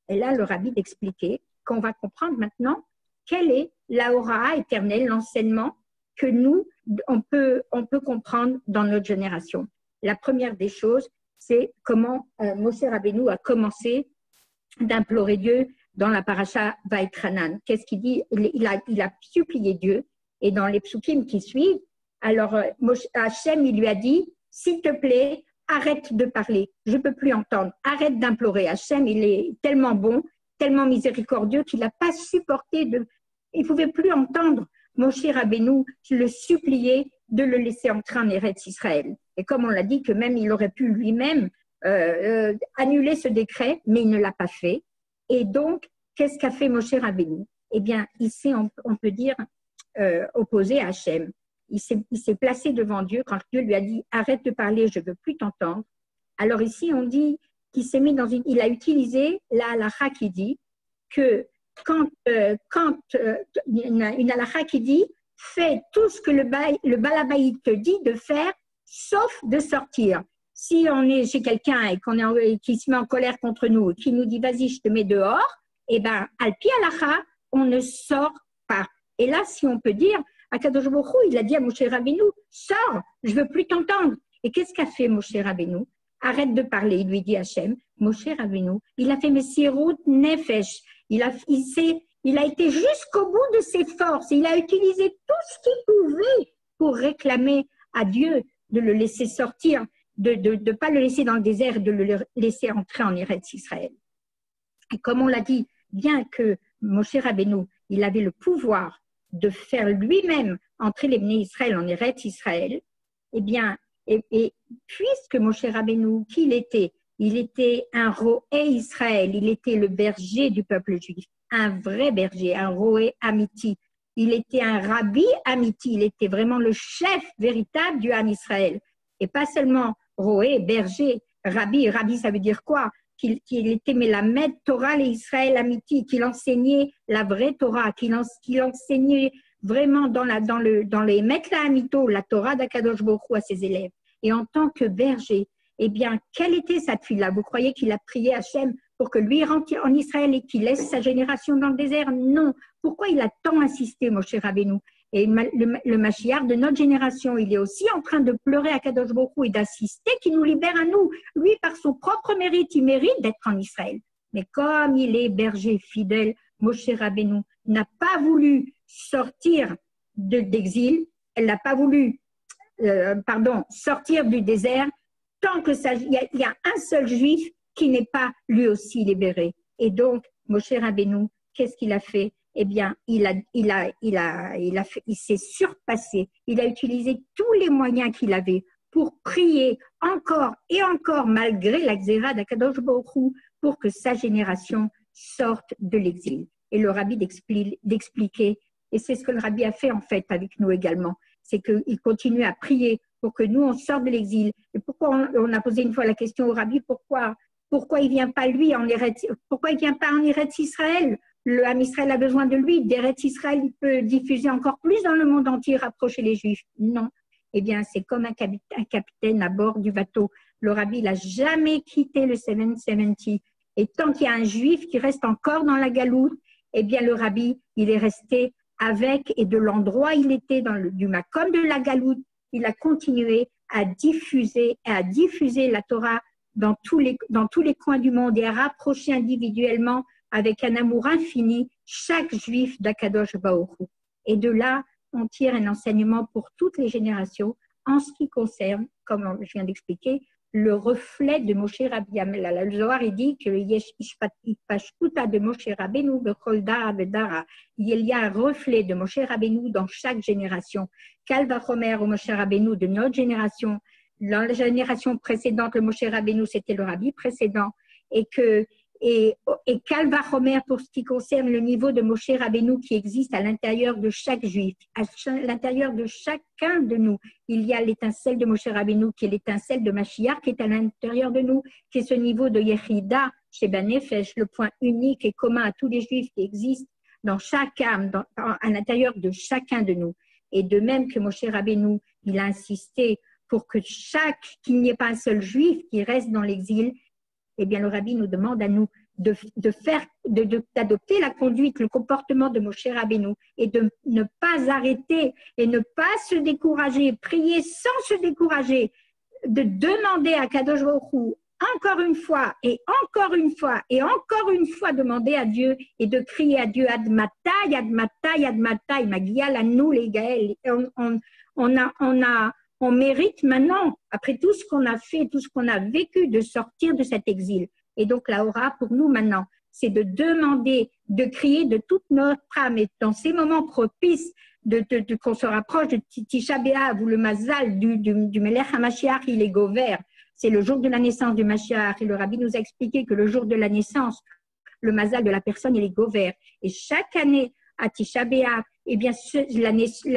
Et là, le Rabbi d'expliquer qu'on va comprendre maintenant quelle est la Hora éternelle, l'enseignement que nous, on peut comprendre dans notre génération. La première des choses, c'est comment Moshe Rabbeinu a commencé d'implorer Dieu dans la paracha Vaïtranan. Qu'est-ce qu'il dit? Il a supplié Dieu, et dans les psukim qui suivent, alors Hachem, il lui a dit, s'il te plaît, arrête de parler, je ne peux plus entendre, arrête d'implorer. Hachem, il est tellement bon, tellement miséricordieux qu'il n'a pas supporté il ne pouvait plus entendre Moshe Rabbeinu le supplier de le laisser entrer en Eretz Israël. Et comme on l'a dit, que même il aurait pu lui-même annuler ce décret, mais il ne l'a pas fait. Et donc, qu'est-ce qu'a fait Moshe Rabbeinu? Eh bien, il s'est, on peut dire, opposé à Hachem. Il s'est placé devant Dieu quand Dieu lui a dit « Arrête de parler, je ne veux plus t'entendre ». Alors ici, on dit qu'il s'est mis il a utilisé la halakha qui dit que quand une halakha qui dit fais tout ce que le balabaïd te dit de faire, sauf de sortir. Si on est chez quelqu'un et qui se met en colère contre nous, qui nous dit vas-y, je te mets dehors, eh bien, al-pi halakha, on ne sort pas. Et là, si on peut dire, Akadosh Baruch Hu, il a dit à Moshe Rabbeinu, sors, je veux plus t'entendre. Et qu'est-ce qu'a fait Moshe Rabbeinu? Arrête de parler, il lui dit Hachem. Moshe Rabbeinu, il a fait Messirut Nefesh. Il a été jusqu'au bout de ses forces. Il a utilisé tout ce qu'il pouvait pour réclamer à Dieu de le laisser sortir, de ne pas le laisser dans le désert, de le laisser entrer en Eretz Israël. Et comme on l'a dit, bien que Moshe Rabbeinu, il avait le pouvoir de faire lui-même entrer les Bnei Israël en Eretz Israël, eh bien, et puisque Moshe Rabbeinu, qui il était un roé Israël, il était le berger du peuple juif, un vrai berger, un roé amiti. Il était un rabbi amiti, il était vraiment le chef véritable du Ham Israël. Et pas seulement roé, berger, rabbi. Rabbi, ça veut dire quoi? Qu'il était Melamed Torah les Israël amiti, qu'il enseignait la vraie Torah, qu'il enseignait vraiment dans les Metla Amito, la Torah d'Akadosh Baruch Hu à ses élèves. Et en tant que berger, eh bien, quelle était sa tuile-là? Vous croyez qu'il a prié Hachem pour que lui rentre en Israël et qu'il laisse sa génération dans le désert? Non. Pourquoi il a tant insisté, Moshe Rabbeinu? Et le Mashiach de notre génération, il est aussi en train de pleurer à Kadosh Baruch Hu et d'assister qu'il nous libère à nous. Lui, par son propre mérite, il mérite d'être en Israël. Mais comme il est berger fidèle, Moshe Rabbeinu n'a pas voulu sortir d'exil, elle n'a pas voulu sortir du désert, tant que ça, il y a un seul juif qui n'est pas lui aussi libéré. Et donc, Moshe Rabbeinu, qu'est-ce qu'il a fait? Eh bien, il s'est surpassé. Il a utilisé tous les moyens qu'il avait pour prier encore et encore, malgré la xéra d'Akadosh Baruch Hu, pour que sa génération sorte de l'exil. Et le rabbi d'expliquer, et c'est ce que le rabbi a fait en fait avec nous également, c'est qu'il continue à prier pour que nous, on sorte de l'exil. Et pourquoi on a posé une fois la question au rabbi, pourquoi il ne vient pas lui en Eretz, pourquoi il vient pas en Eretz Israël? Le Ham Israël a besoin de lui. D'Eretz Israël, il peut diffuser encore plus dans le monde entier, rapprocher les Juifs. Non. Eh bien, c'est comme un capitaine à bord du bateau. Le rabbi n'a jamais quitté le 770. Et tant qu'il y a un Juif qui reste encore dans la galoute, eh bien, le rabbi, il est resté avec, et de l'endroit où il était, du Makom de la galoute, il a continué à diffuser la Torah dans tous les coins du monde et à rapprocher individuellement avec un amour infini chaque juif d'Akadosh Baruch Hu. Et de là, on tire un enseignement pour toutes les générations en ce qui concerne, comme je viens d'expliquer, le reflet de Moshe Rabbeinu. Le Zohar, il dit que Yesh Ishpashkuta de Moshe Rabbeinu bechol dara vedara. Il y a un reflet de Moshe Rabbeinu dans chaque génération. Kal vachomer ou Moshe Rabbeinu de notre génération. Dans la génération précédente, le Moshe Rabbeinu, c'était le rabbi précédent. Et Kal vachomer pour ce qui concerne le niveau de Moshe Rabbeinu qui existe à l'intérieur de chaque juif, à l'intérieur de chacun de nous. Il y a l'étincelle de Moshe Rabbeinu qui est l'étincelle de Mashiach qui est à l'intérieur de nous, qui est ce niveau de Yechida chez Banefesh, le point unique et commun à tous les juifs qui existent dans chaque âme, à l'intérieur de chacun de nous. Et de même que Moshe Rabbeinu, il a insisté pour que qu'il n'y ait pas un seul juif qui reste dans l'exil. Eh bien, le rabbi nous demande à nous d'adopter la conduite, le comportement de Moshe Rabbeinu et de ne pas arrêter et ne pas se décourager, prier sans se décourager, de demander à Kadosh Baruch Hu encore une fois et encore une fois et encore une fois demander à Dieu et de crier à Dieu Ad Matai, Ad Matai, Ad Matai, Magial à nous les Gaël. On mérite maintenant, après tout ce qu'on a fait, tout ce qu'on a vécu, de sortir de cet exil. Et donc la hora pour nous maintenant, c'est de demander, de crier de toute notre âme. Et dans ces moments propices, qu'on se rapproche de Tisha B'Av ou le Mazal du Melech HaMashiach, il est gover. C'est le jour de la naissance du Mashiach. Et le rabbi nous a expliqué que le jour de la naissance, le Mazal de la personne, il est gover. Et chaque année, à Tisha B'Av, eh bien, la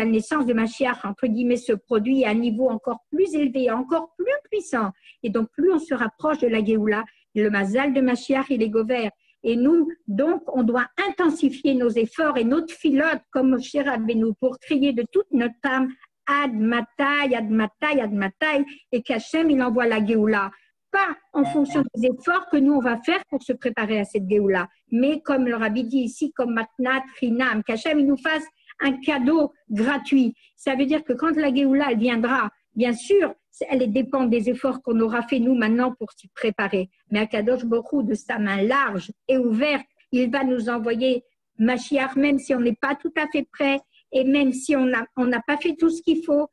naissance de Mashiach, entre guillemets, se produit à un niveau encore plus élevé, encore plus puissant. Et donc, plus on se rapproche de la Géoula, le Mazal de Mashiach, il est gouvert. Et nous, donc, on doit intensifier nos efforts et notre filote, comme Moshe Rabbeinu, pour crier de toute notre âme, Ad Matai, Ad Matai, Ad Matai, et qu'Hachem, il envoie la Géoula. Pas en fonction des efforts que nous, on va faire pour se préparer à cette Géoula, mais comme le Rabbi dit ici, comme Matnat Rinam, qu'Hachem, il nous fasse un cadeau gratuit. Ça veut dire que quand la Géoula, elle viendra, bien sûr, elle dépend des efforts qu'on aura fait nous maintenant pour s'y préparer. Mais Akadosh Baruch Hu, de sa main large et ouverte, il va nous envoyer Mashiach, même si on n'est pas tout à fait prêt et même si on n'a pas fait tout ce qu'il faut.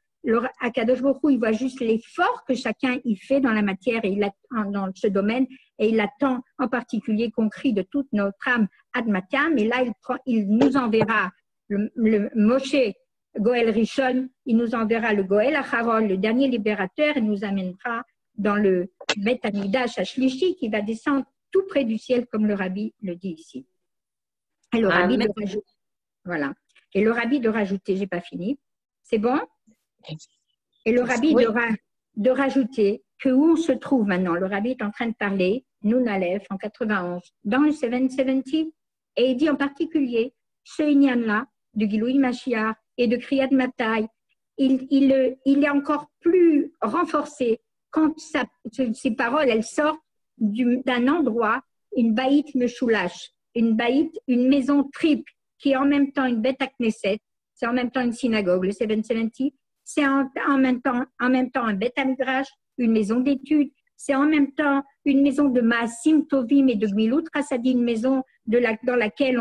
Akadosh Baruch Hu, il voit juste l'effort que chacun y fait dans la matière et il attend dans ce domaine et il attend en particulier qu'on crie de toute notre âme Ad Matam. Et là, il nous enverra le Moshe Goël Rishon, il nous enverra le Goël Acharon, le dernier libérateur, et nous amènera dans le Bet Hamikdash Ashlishi qui va descendre tout près du ciel, comme le Rabbi le dit ici. Et le Rabbi de rajouter, voilà. Et le Rabbi de rajouter, j'ai pas fini, c'est bon? Et le Rabbi de rajouter que où on se trouve maintenant, le Rabbi est en train de parler, Nun Aleph en 91, dans le 770, et il dit en particulier ce Inyan-là, de Giloui Mashiach et de Kriyat Matai, il est encore plus renforcé quand ces paroles, elles sortent d'un endroit, une baït meshulash, une maison triple, qui est en même temps une bête à Knesset, c'est en même temps une synagogue, le 770, c'est en même temps un bête à Midrash, une maison d'études, c'est en même temps une maison de Maasim Tovim et de Gmilut Chassadim, une maison dans laquelle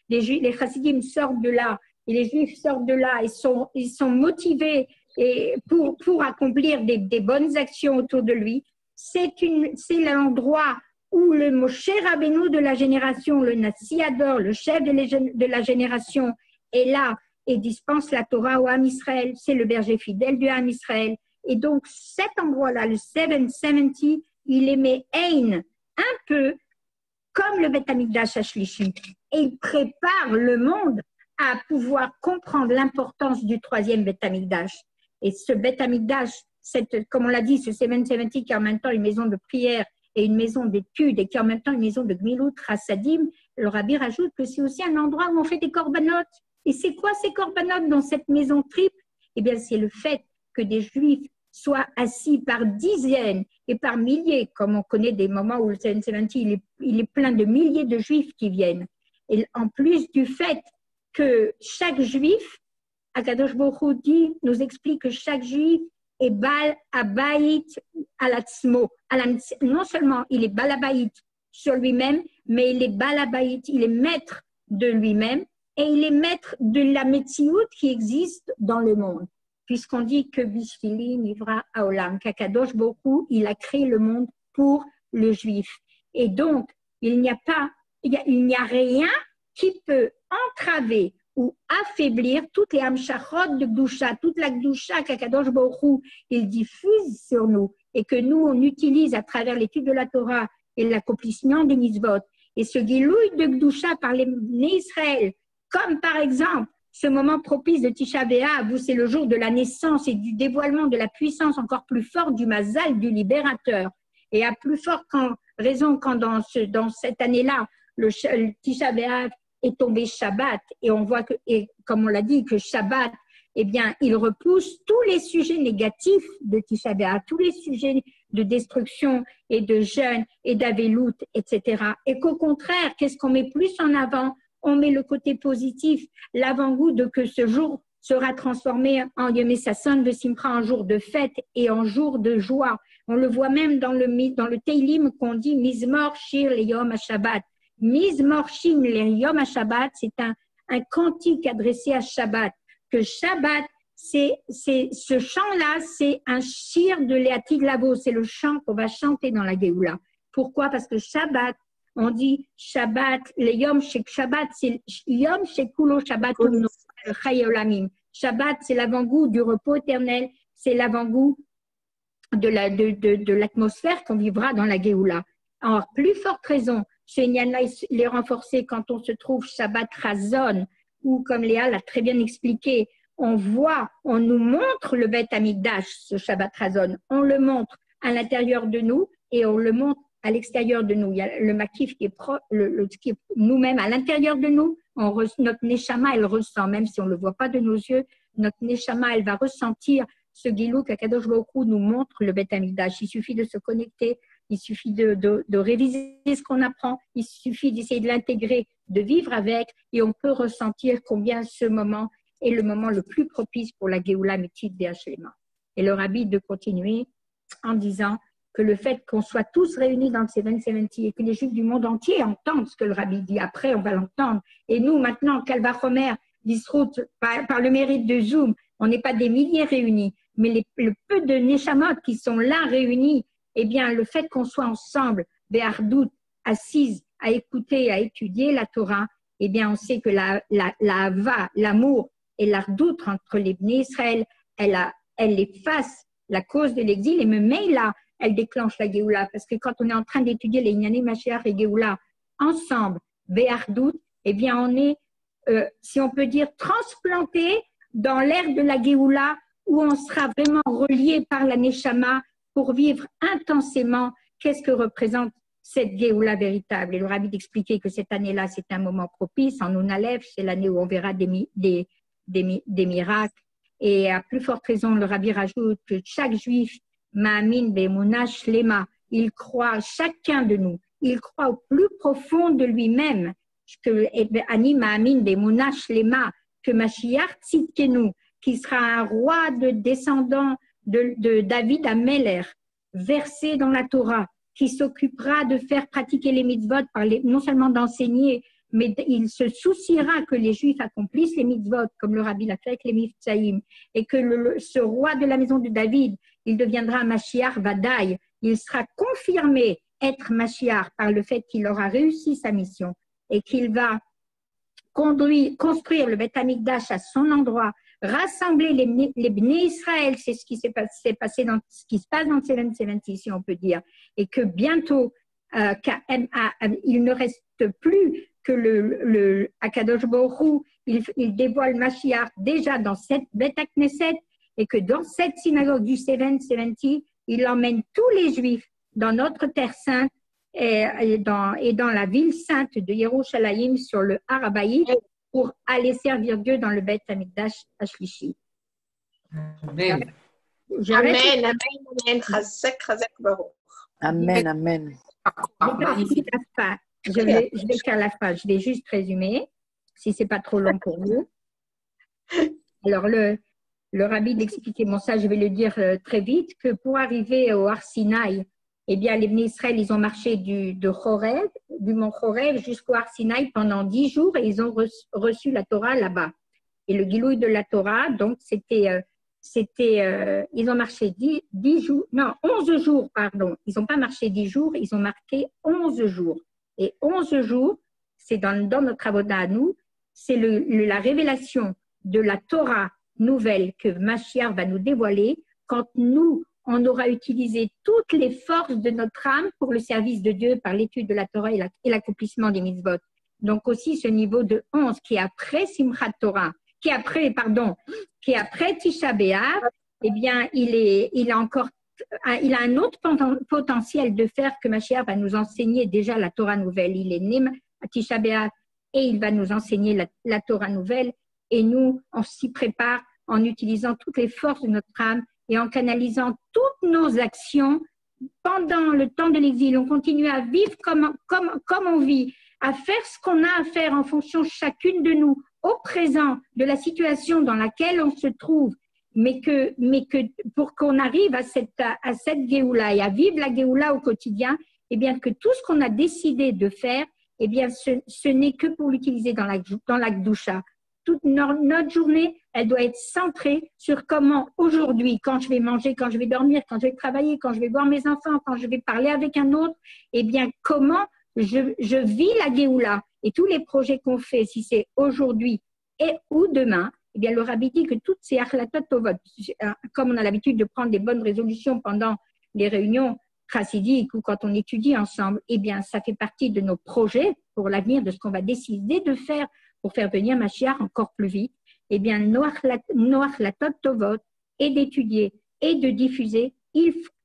les chassidim sortent de là et les juifs sortent de là et ils sont motivés pour accomplir des bonnes actions autour de lui. C'est l'endroit où le Moshe Rabbeinu de la génération, le Nassiador, le chef de la génération, est là et dispense la Torah au Ham Israël. C'est le berger fidèle du Ham Israël. Et donc cet endroit-là, le 770, il émet Ein un peu comme le Beth Hamikdash Ashlishi. Et il prépare le monde à pouvoir comprendre l'importance du troisième Beth Hamikdash. Et ce Beth Hamikdash, comme on l'a dit, ce 770 qui est en même temps une maison de prière et une maison d'études et qui est en même temps une maison de Gmilut Chassadim, le Rabbi rajoute que c'est aussi un endroit où on fait des corbanotes. Et c'est quoi ces corbanotes dans cette maison triple? Eh bien, c'est le fait que des Juifs soient assis par dizaines et par milliers, comme on connaît des moments où le 770, il est plein de milliers de Juifs qui viennent. Et en plus du fait que chaque Juif, Akadosh Baruch Hu nous explique que chaque Juif est Bal Abayit Alatzmo. Non seulement il est Bal Abayit sur lui-même, mais il est Bal Abayit, il est maître de lui-même et il est maître de la Metsiout qui existe dans le monde. Puisqu'on dit que Bishvili Nivra Haolam, qu'Akadosh Baruch Hu, il a créé le monde pour le Juif. Et donc, il n'y a rien qui peut entraver ou affaiblir toutes les hamshachot de Gdusha, toute la Gdusha qu'Akadosh Baruch Hu, il diffuse sur nous et que nous, on utilise à travers l'étude de la Torah et l'accomplissement des mitzvot. Et ce gilouï de Gdusha par les nés Israël, comme par exemple ce moment propice de Tisha B'Av, où c'est le jour de la naissance et du dévoilement de la puissance encore plus forte du Mazal, du libérateur. Et à plus forte raison quand dans cette année-là, le Tisha B'Av est tombé Shabbat. Et on voit que, et comme on l'a dit, que Shabbat, eh bien, il repousse tous les sujets négatifs de Tisha B'Av, tous les sujets de destruction et de jeûne et d'avélout, etc. Et qu'au contraire, qu'est-ce qu'on met plus en avant? On met le côté positif, l'avant-goût de que ce jour sera transformé en Yom Sasson de Simcha, en jour de fête et en jour de joie. On le voit même dans le Teilim qu'on dit Mizmor Shir le Yom HaShabbat. Mizmor Shir le Yom HaShabbat, c'est un cantique adressé à Shabbat. Que Shabbat, c'est ce chant-là, c'est un shir de Léatid Lavo, c'est le chant qu'on va chanter dans la Géoula. Pourquoi? Parce que Shabbat, on dit Shabbat, le Yom Shek Shabbat, c'est Yom Shekulo Shabbat Chayolamim. Shabbat, c'est l'avant-goût du repos éternel, c'est l'avant-goût de l'atmosphère qu'on vivra dans la Géoula. En plus forte raison, Ce Inyan-là, il est renforcé quand on se trouve Shabbat Razon, où, comme Léa l'a très bien expliqué, on voit, on nous montre le Beth Amikdash, ce Shabbat Razon. On le montre à l'intérieur de nous et on le montre à l'extérieur de nous. Il y a le makif qui est, qui est nous-mêmes à l'intérieur de nous. Notre neshama, elle ressent, même si on ne le voit pas de nos yeux, notre neshama, elle va ressentir ce guilou qu'Akadosh Baruch Hu nous montre le Beth Amikdash. Il suffit de se connecter, il suffit de réviser ce qu'on apprend, il suffit d'essayer de l'intégrer, de vivre avec, et on peut ressentir combien ce moment est le moment le plus propice pour la Géoula Mitzit Be'Ashlema. Et le rabbi de continuer en disant que le fait qu'on soit tous réunis dans le 770 et que les Juifs du monde entier entendent ce que le rabbi dit, après on va l'entendre. Et nous maintenant, Kalva Chomer, Disrout, par le mérite de Zoom, on n'est pas des milliers réunis, mais le peu de Neshamot qui sont là réunis, eh bien le fait qu'on soit ensemble, Béardout, assises, à écouter, à étudier la Torah, eh bien on sait que la hava, l'amour et l'ardout entre les Bnei Israël, elle efface la cause de l'exil et même là, elle déclenche la Géoula. Parce que quand on est en train d'étudier les Inyané Mashiach et Géoula ensemble, Béardout, eh bien on est, si on peut dire, transplanté dans l'ère de la Géoula où on sera vraiment relié par la Neshama pour vivre intensément qu'est-ce que représente cette Géoula véritable. Et le rabbi d'expliquer que cette année-là, c'est un moment propice. En Ounalef, c'est l'année où on verra des miracles. Et à plus forte raison, le rabbi rajoute que chaque juif, Ma'amin be'emuna shlema, il croit, chacun de nous, il croit au plus profond de lui-même, que Ani Ma'amin be'emuna shlema, que Mashiach tzidkenu, qui sera un roi de descendant de David Ameler, versé dans la Torah, qui s'occupera de faire pratiquer les mitzvot, non seulement d'enseigner, mais il se souciera que les Juifs accomplissent les mitzvot, comme le rabbi l'a fait avec les mitzvahim, et que ce roi de la maison de David, il deviendra Mashiach Vadaï, il sera confirmé être Mashiach par le fait qu'il aura réussi sa mission et qu'il va construire le Beth Amikdash à son endroit, rassembler les Bnei Israël, c'est ce qui s'est passé dans ce qui se passe dans le 770, si on peut dire, et que bientôt, il ne reste plus que le Akadosh Baruch Hu, il dévoile Mashiach déjà dans cette Beth Knesset, et que dans cette synagogue du 770, il emmène tous les Juifs dans notre terre sainte et dans la ville sainte de Yerushalayim sur le Harabaït pour aller servir Dieu dans le Beth Amikdash Ashlishi. Amen. Amen, amen, chazek, chazek baruch. Amen, amen. Je vais faire la fin, je vais juste résumer, si ce n'est pas trop long pour vous. Alors, le rabbi d'expliquer, bon ça je vais le dire très vite, que pour arriver au Har Sinaï, eh bien les Bnei Israël, ils ont marché du mont Chorev jusqu'au Har Sinaï pendant 10 jours et ils ont reçu la Torah là-bas. Et le Gilouï de la Torah, donc ils ont marché 11 jours, pardon. Ils n'ont pas marché 10 jours, ils ont marqué 11 jours. Et 11 jours, c'est dans notre avoda à nous, c'est la révélation de la Torah nouvelle que Mashiach va nous dévoiler quand nous, on aura utilisé toutes les forces de notre âme pour le service de Dieu par l'étude de la Torah et l'accomplissement des mitzvot. Donc aussi ce niveau de 11 qui est après Simchat Torah, qui est après Tisha B'Av, eh bien il a un autre potentiel de faire que Mashiach va nous enseigner déjà la Torah nouvelle. Il est né à Tisha B'Av et il va nous enseigner la Torah nouvelle. Et nous, on s'y prépare en utilisant toutes les forces de notre âme et en canalisant toutes nos actions pendant le temps de l'exil. On continue à vivre comme on vit, à faire ce qu'on a à faire en fonction chacune de nous, au présent, de la situation dans laquelle on se trouve, mais que pour qu'on arrive à cette Géoula et à vivre la Géoula au quotidien, eh bien que tout ce qu'on a décidé de faire, eh bien ce n'est que pour l'utiliser dans la Gdusha. Toute notre journée, elle doit être centrée sur comment aujourd'hui, quand je vais manger, quand je vais dormir, quand je vais travailler, quand je vais voir mes enfants, quand je vais parler avec un autre, eh bien comment je vis la Géoula. Et tous les projets qu'on fait, si c'est aujourd'hui ou demain, eh bien le rabbi dit que toutes ces achlatot tovot, comme on a l'habitude de prendre des bonnes résolutions pendant les réunions chassidique ou quand on étudie ensemble, eh bien, ça fait partie de nos projets pour l'avenir, de ce qu'on va décider de faire pour faire venir Mashiach encore plus vite. Eh bien, Noach Latot Tovot, et d'étudier et de diffuser,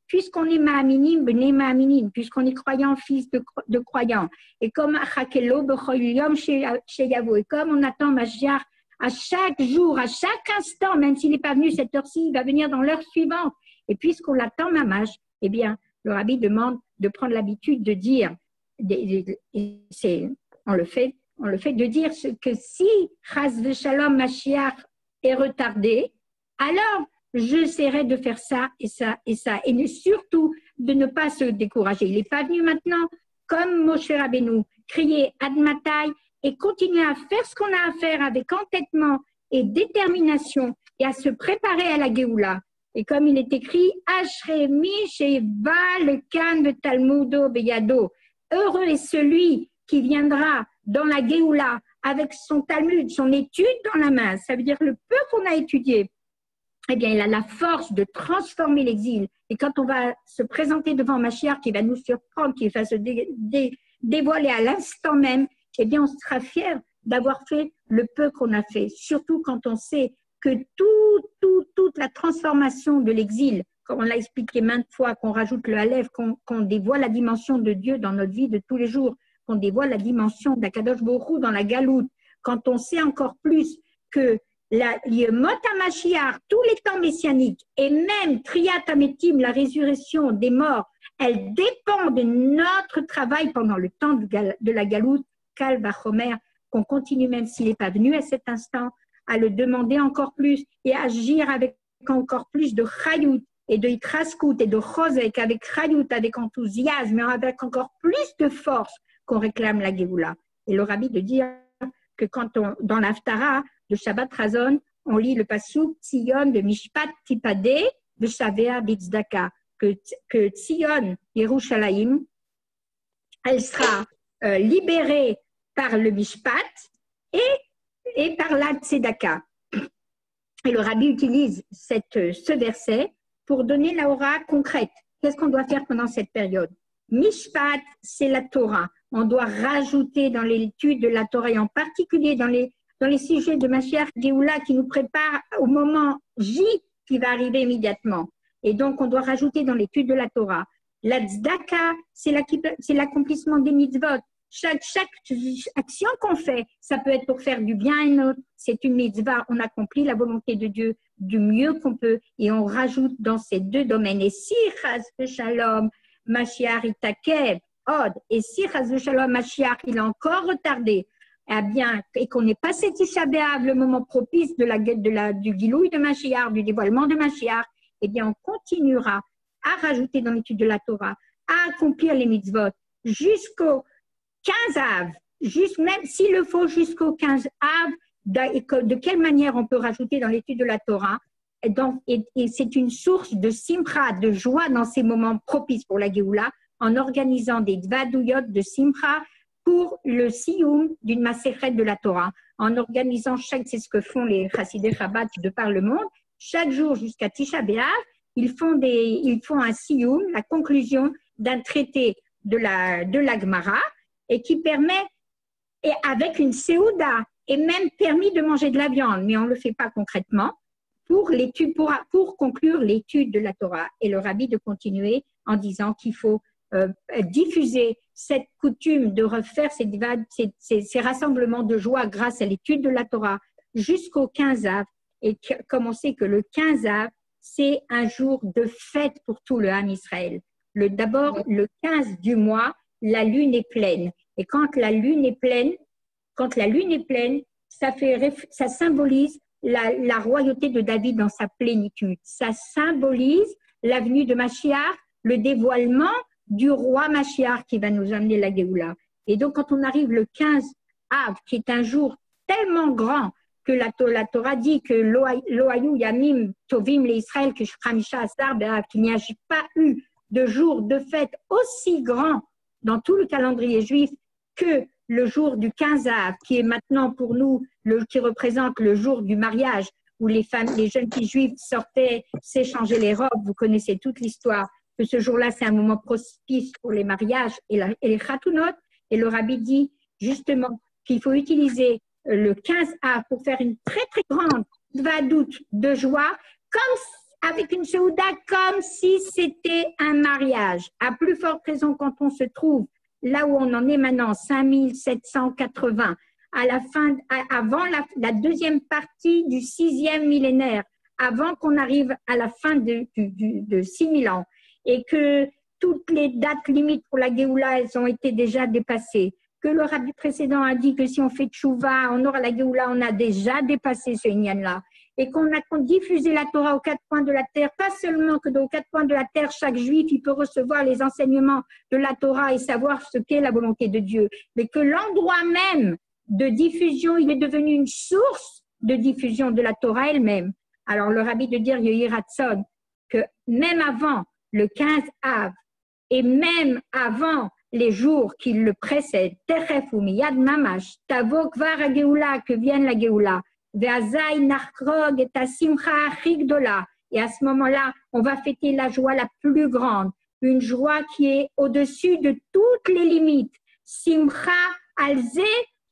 puisqu'on est Ma'aminim, Bnei Ma'aminim, puisqu'on est croyant, fils de croyants, et comme Achakelo B'chol Yom Sheyavo, et comme on attend Mashiach à chaque jour, à chaque instant, même s'il n'est pas venu cette heure-ci, il va venir dans l'heure suivante. Et puisqu'on l'attend Mamash, eh bien, le rabbi demande de prendre l'habitude de dire, on le fait de dire que si Chas v'Shalom Mashiach est retardé, alors j'essaierai de faire ça et ça et ça. Et surtout, de ne pas se décourager. Il n'est pas venu maintenant, comme Moshe Rabbeinu, crier Admatai et continuer à faire ce qu'on a à faire avec entêtement et détermination et à se préparer à la Géoula. Et comme il est écrit, Ashremi Sheva le Kan de Talmudo Beyado. Heureux est celui qui viendra dans la Géoula avec son Talmud, son étude dans la main. Ça veut dire le peu qu'on a étudié. Eh bien, il a la force de transformer l'exil. Et quand on va se présenter devant Mashiach, qui va nous surprendre, qui va se dévoiler à l'instant même, eh bien, on sera fiers d'avoir fait le peu qu'on a fait. Surtout quand on sait que toute la transformation de l'exil, comme on l'a expliqué maintes fois, qu'on rajoute le Aleph, qu'on dévoile la dimension de Dieu dans notre vie de tous les jours, qu'on dévoile la dimension d'Akadosh Baruch Hu dans la Galoute, quand on sait encore plus que le Mot HaMashiach, tous les temps messianiques, et même Triyat HaMetim, la résurrection des morts, elle dépend de notre travail pendant le temps de la Galoute, Kal Vachomer, qu'on continue même s'il n'est pas venu à cet instant, à le demander encore plus et à agir avec encore plus de Chayut et de Itraskout et de Chosek, avec Chayut, avec enthousiasme, mais avec encore plus de force qu'on réclame la Géoula. Et le rabbi de dire que quand dans l'Haftara de Shabbat Razon, on lit le passouk Tzion de Mishpat Tipadeh de Shavea Bitzdaka, que Tzion, Yerushalayim, elle sera libérée par le Mishpat et par la Tzedaka. Et le rabbi utilise ce verset pour donner la aura concrète. Qu'est-ce qu'on doit faire pendant cette période? Mishpat, c'est la Torah. On doit rajouter dans l'étude de la Torah, et en particulier dans les sujets de Mashiach Géoula qui nous prépare au moment J qui va arriver immédiatement. Et donc, on doit rajouter dans l'étude de la Torah. La tzedaka, c'est l'accomplissement des mitzvot. Chaque action qu'on fait, ça peut être pour faire du bien à un autre. C'est une mitzvah. On accomplit la volonté de Dieu du mieux qu'on peut et on rajoute dans ces deux domaines. Et si chas v'shalom Mashiach itakev od, et si chas v'shalom Mashiach il est encore retardé, eh bien, et qu'on n'est pas cet Tisha B'Av, le moment propice du Gilouï de Mashiach, du dévoilement de Mashiach, eh bien, on continuera à rajouter dans l'étude de la Torah, à accomplir les mitzvot jusqu'au 15 Av, même s'il le faut jusqu'au 15 Av, de quelle manière on peut rajouter dans l'étude de la Torah. Et c'est une source de simcha, de joie dans ces moments propices pour la Géoula, en organisant des dvadouyot de simcha pour le siyum d'une maseret de la Torah, en organisant c'est ce que font les chassidés Chabad de par le monde, chaque jour jusqu'à Tisha B'Av, ils font un siyum, la conclusion d'un traité de la Gemara, et qui permet, et avec une séouda, et même permis de manger de la viande, mais on ne le fait pas concrètement, pour conclure l'étude de la Torah. Et le rabbi de continuer en disant qu'il faut diffuser cette coutume de refaire ces rassemblements de joie grâce à l'étude de la Torah jusqu'au 15 Av. Et comme on sait que le 15 Av, c'est un jour de fête pour tout le Ham Israël. D'abord, le 15 du mois, la lune est pleine. Et quand la lune est pleine, ça symbolise la royauté de David dans sa plénitude. Ça symbolise la venue de Mashiach, le dévoilement du roi Mashiach qui va nous amener la Géoula. Et donc, quand on arrive le 15 Av, qui est un jour tellement grand que la Torah dit que Loayu Yamim Tovim les Israël, que Shchamisha Asar Be'av, qu'il n'y a pas eu de jour de fête aussi grand dans tout le calendrier juif que le jour du 15 Av, qui est maintenant pour nous, qui représente le jour du mariage, où les jeunes filles juives sortaient s'échanger les robes. Vous connaissez toute l'histoire que ce jour-là, c'est un moment propice pour les mariages et les chatounot. Et le rabbi dit justement qu'il faut utiliser le 15 av pour faire une très, très grande vadout de joie, avec une seouda, comme si c'était un mariage. À plus forte raison quand on se trouve là où on en est maintenant, 5780, à la fin, avant la deuxième partie du 6e millénaire, avant qu'on arrive à la fin de 6000 ans, et que toutes les dates limites pour la Géoula, elles ont été déjà dépassées, que le rabbi précédent a dit que si on fait tchouva, on aura la Géoula, on a déjà dépassé ce Inyan-là, et qu'on a diffusé la Torah aux 4 coins de la terre, pas seulement que aux 4 coins de la terre, chaque juif, il peut recevoir les enseignements de la Torah et savoir ce qu'est la volonté de Dieu, mais que l'endroit même de diffusion, il est devenu une source de diffusion de la Torah elle-même. Alors le rabbi de dire, Yehi Ratzon, que même avant le 15 av, et même avant les jours qui le précèdent, Techef ou Miyad Mamash, Tavo Kvar HaGeoula, que vienne la Géoula, Ve'azai Nachrog et Tasimcha Achigdola, et à ce moment-là, on va fêter la joie la plus grande, une joie qui est au-dessus de toutes les limites. Simcha Alze,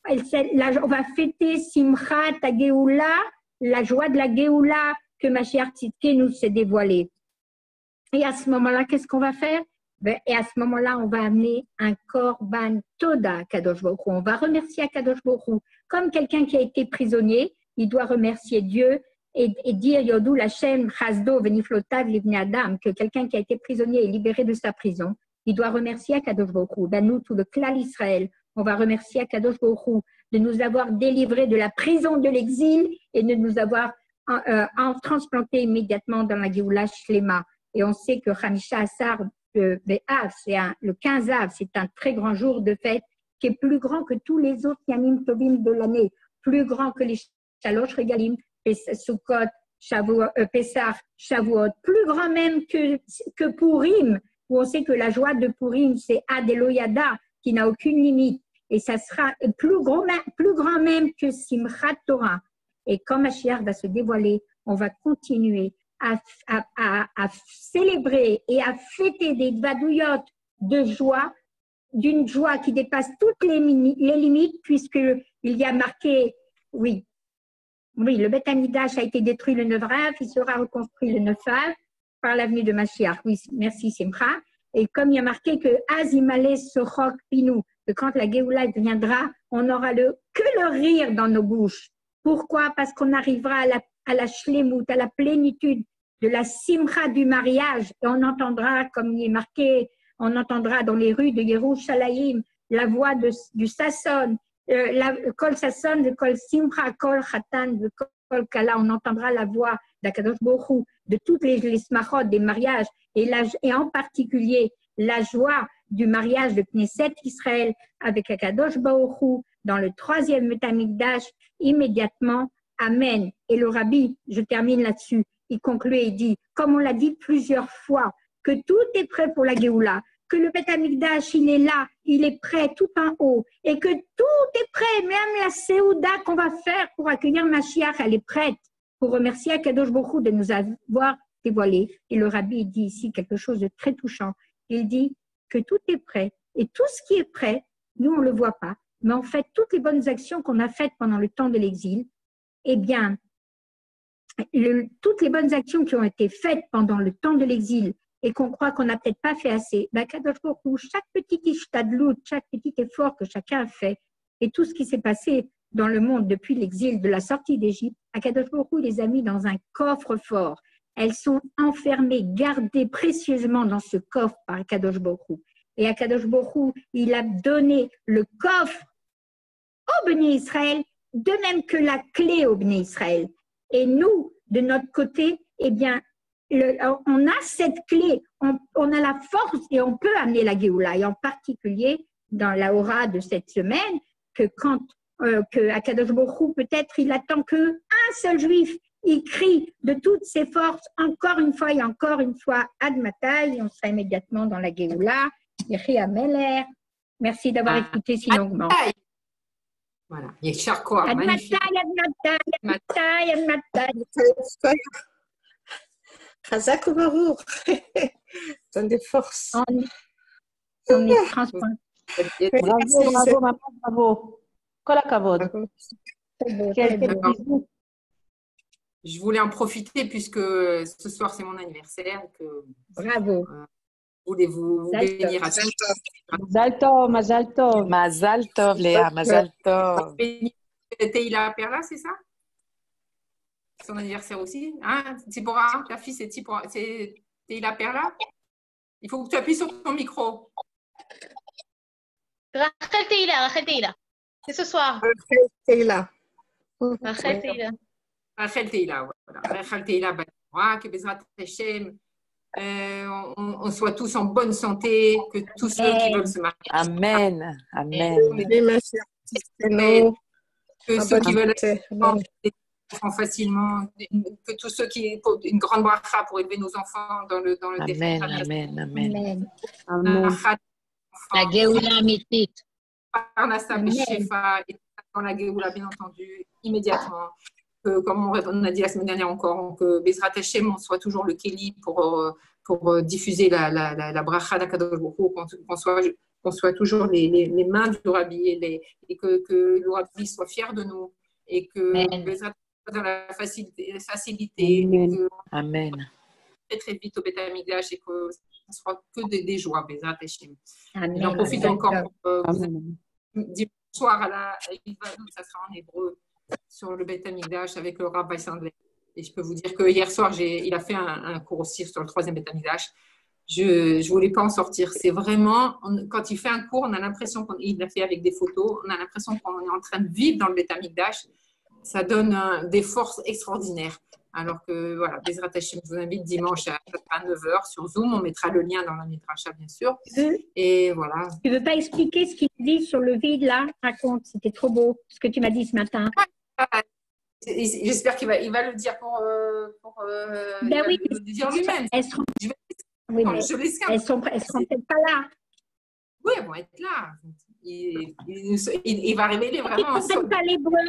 on va fêter Simcha Tageoula, la joie de la Géoula que Mashiach Tzidké nous s'est dévoilée. Et à ce moment-là, qu'est-ce qu'on va faire? Et à ce moment-là, on va amener un korban toda à Kadosh Baruch Hu. On va remercier à Kadosh Baruch Hu. Comme quelqu'un qui a été prisonnier, il doit remercier Dieu et dire Yodou Lachem Chasdo Veniflotav Livne Adam, que quelqu'un qui a été prisonnier est libéré de sa prison. Il doit remercier à Kadosh Baruch Hu. Ben nous, tout le klal Israël, on va remercier à Kadosh Baruch Hu de nous avoir délivrés de la prison de l'exil et de nous avoir transplantés immédiatement dans la Géoula Shlema. Et on sait que Hamisha Asar Be'av, le 15 av, c'est un très grand jour de fête qui est plus grand que tous les autres Yamim Tovim de l'année, plus grand que les Shalosh Regalim, Sukkot, Pessah, Shavuot, plus grand même que Purim, où on sait que la joie de Purim, c'est Ad Eloyada, qui n'a aucune limite. Et ça sera plus grand même que Simchat Torah. Et quand Mashiach va se dévoiler, on va continuer à célébrer et à fêter des vadouyot de joie, d'une joie qui dépasse toutes les limites, puisqu'il y a marqué, oui, le Beth Amikdash a été détruit le 9 av, il sera reconstruit le 9 av par l'avenue de Mashiach. Oui, merci Simcha. Et comme il y a marqué que Azimale Sochok Pinu, que quand la Géoula viendra, on n'aura que le rire dans nos bouches. Pourquoi? Parce qu'on arrivera à la shlemut, à la plénitude de la simcha du mariage, et on entendra, comme il est marqué, on entendra dans les rues de Yerushalayim la voix du Sasson, Kol Sasson, le Kol Simcha, Kol Chatan, le Kol Kala, on entendra la voix d'Akadosh Baruch Hu, de toutes les smachot des mariages, et en particulier la joie du mariage de Knesset Israël avec Akadosh Baruch Hu dans le 3e Beth Amikdash immédiatement. Amen. Et le rabbi, je termine là-dessus, il conclut et il dit, comme on l'a dit plusieurs fois, que tout est prêt pour la Géoula, que le Beth Amikdash, il est là, il est prêt tout en haut, et que tout est prêt, même la Séouda qu'on va faire pour accueillir Mashiach, elle est prête pour remercier Akadosh Baruch Hu de nous avoir dévoilé. Et le rabbi dit ici quelque chose de très touchant. Il dit que tout est prêt, et tout ce qui est prêt, nous on ne le voit pas, mais en fait, toutes les bonnes actions qu'on a faites pendant le temps de l'exil, eh bien, toutes les bonnes actions qui ont été faites pendant le temps de l'exil et qu'on croit qu'on n'a peut-être pas fait assez, Kadosh Baruch Hu, chaque petit ishtadlut, chaque petit effort que chacun a fait et tout ce qui s'est passé dans le monde depuis l'exil, de la sortie d'Égypte, Kadosh Baruch Hu les a mis dans un coffre-fort. Elles sont enfermées, gardées précieusement dans ce coffre par Kadosh Baruch Hu. Et Akadosh Baruch Hu, il a donné le coffre au Béné Israël, de même que la clé au Béné Israël. Et nous, de notre côté, eh bien, on a cette clé, on a la force et on peut amener la Géoula. Et en particulier, dans la aura de cette semaine, que quand que Akadosh Baruch Hu, peut-être, il attend qu'un seul juif, il crie de toutes ses forces, encore une fois et encore une fois, Ad Matai, on sera immédiatement dans la Géoula. Yehi Ameler. Merci d'avoir écouté si longuement. Voilà, Yeshar Koach, magnifique. Ad Matai, Ad Matai, Ad Matai. Chazak Baruch. Donne des forces. On est transparent. Bravo, bravo, maman, bravo. Kola Kavod. Très beau, Quel très beau. bisou. Je voulais en profiter puisque ce soir c'est mon anniversaire et que Bravo. je voulais vous bénir à tous. Mazal Tov, Mazal Tov. Mazal Tov, Léa, Mazal Tov. Bénir Teila Perla, c'est ça? Son anniversaire aussi. Hein? Tzipora, ta fille, c'est Teila Perla. Il faut que tu appuies sur ton micro. Rachel Teila. C'est ce soir. C'est là. Rachel Teila. Rachel Teila, voilà. Rachel Teila, que Bezrat Hashem, on soit tous en bonne santé, que tous ceux qui veulent se marier. Amen. Amen. Que ceux qui veulent enfants facilement, que tous ceux qui une grande bracha pour élever nos enfants dans le Amen. Amen. Amen. Amen. La Géoula Amétite. Parnassa Beshefa, et dans la Géoula, bien entendu, immédiatement. Que, comme on a dit la semaine dernière encore, que Bezrat Hashem, on soit toujours le Kéli pour diffuser la bracha d'Akadosh Baruch Hu, qu'on soit toujours les mains du Rabbi et que le Rabbi soit fier de nous et que Bezrat soit dans la facilité. Amen. Très très vite au Beth Amikdash et que ce sera que des joies, Bezrat Hashem. Amen. J'en profite encore pour vous dimanche soir à la Hivalot, ça sera en hébreu sur le Beth Amikdash avec le Rabbi Sandler. Et je peux vous dire que hier soir, il a fait un cours aussi sur le 3e Beth Amikdash. Je ne voulais pas en sortir. C'est vraiment, quand il fait un cours, on a l'impression qu'il l'a fait avec des photos, on a l'impression qu'on est en train de vivre dans le Beth Amikdash. Ça donne des forces extraordinaires. Alors que, voilà, Bezrat Hashem, je vous invite dimanche à 9h sur Zoom. On mettra le lien dans la Midrasha, bien sûr. Et voilà. Tu ne veux pas expliquer ce qu'il dit sur le vide, là? Raconte, c'était trop beau, ce que tu m'as dit ce matin. J'espère qu'il va le dire pour Ben oui, le dire lui-même. Elles seront, Oui, elles seront peut-être pas là. Oui, elles vont être là. Il va révéler vraiment. Ils ne comprennent pas l'hébreu.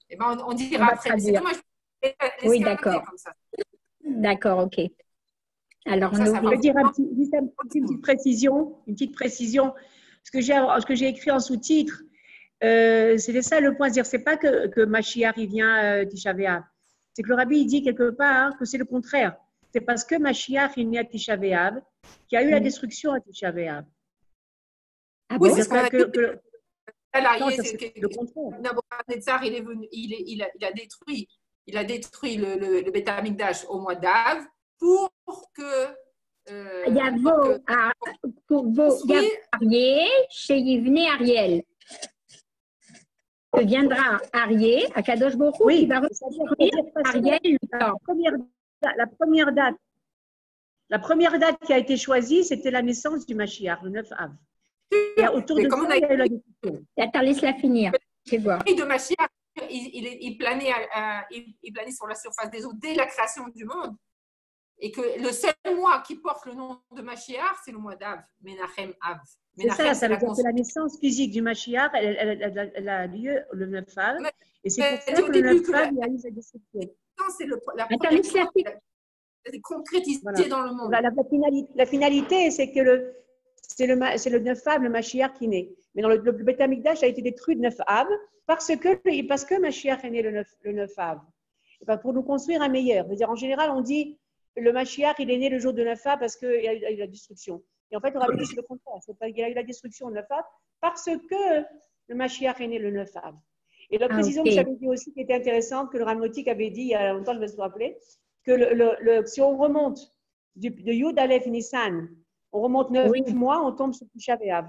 Eh ben, on dira après. C'est dommage. Oui, d'accord. D'accord, ok. Alors, je veux dire une petite précision. Ce que j'ai écrit en sous-titre, c'était ça le point. C'est pas que Mashiach il vient Tisha B'Av. C'est que le Rabbi il dit quelque part que c'est le contraire. C'est parce que Mashiach est né à Tisha B'Av qu'il y a eu la destruction à Tisha B'Av. Ah bon? Nabuchodonosor, il est venu, il a détruit le Beth Amikdash au mois d'Av pour que Arié chez Yivné Ariel. Deviendra Arié à Kadosh Baruch Hu qui va reconstruire Ariel. La première date qui a été choisie, c'était la naissance du Mashiach, le 9 Av. Et autour de ça, il y a eu la discussion. Attends, laisse-la finir. Je vais voir. Et de Mashiach, il planait sur la surface des eaux dès la création du monde. Et que le seul mois qui porte le nom de Mashiach, c'est le mois d'Av, Menachem Av. C'est ça veut dire que la naissance physique du Mashiach, elle a lieu le 9 Av. Et c'est pour ça que le 9 Av, il y a eu cette destruction. C'est la première concrétisée dans le monde. La finalité, c'est que c'est le 9 Av, le Mashiach qui naît. Mais dans le Beth Amikdash a été détruit le 9 Av parce que Mashiach est né le 9 Av. Et ben pour nous construire un meilleur. C'est-à-dire, en général, on dit le Mashiach, il est né le jour de 9 Av parce qu'il y a eu la destruction. Et en fait, on va dire c'est le contraire. Il y a eu la destruction le 9 Av parce que le Mashiach est né le 9 Av. Et la précision que j'avais dit aussi, qui était intéressante, que le Ramnotik avait dit il y a longtemps, je vais se rappeler, que si on remonte de Yud Aleph Nissan, on remonte 9 mois, on tombe sur Tisha B'Av.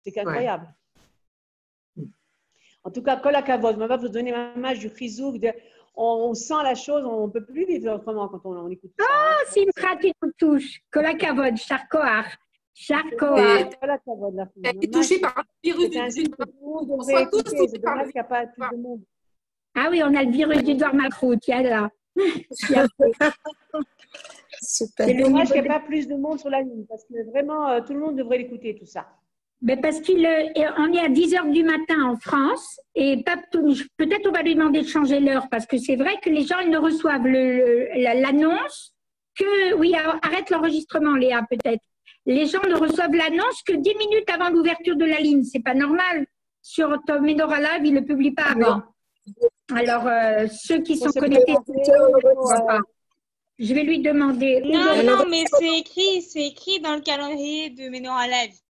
C'est incroyable. Ouais. En tout cas, Kol HaKavod, on va vous donner ma image du chizouk. On sent la chose, on ne peut plus vivre autrement quand on écoute ça. Ah, Simcha, tu nous touches. Kol HaKavod, Charkoar. Kol HaKavod. Elle est touchée par le virus du C'est dommage qu'il n'y a pas plus de monde. Ah oui, on a le virus du Dormacrout, il y a là. C'est dommage qu'il n'y ait pas plus de monde sur la ligne parce que vraiment, tout le monde devrait l'écouter, tout ça. Ben parce qu'on est à 10 heures du matin en France et peut-être on va lui demander de changer l'heure parce que c'est vrai que les gens ils ne reçoivent l'annonce que… Oui, arrête l'enregistrement Léa peut-être. Les gens ne reçoivent l'annonce que 10 minutes avant l'ouverture de la ligne. C'est pas normal. Sur Menorah Live, ils ne le publient pas avant. Alors, ceux qui sont connectés, je vais lui demander. Non, mais c'est écrit dans le calendrier de Menorah Live.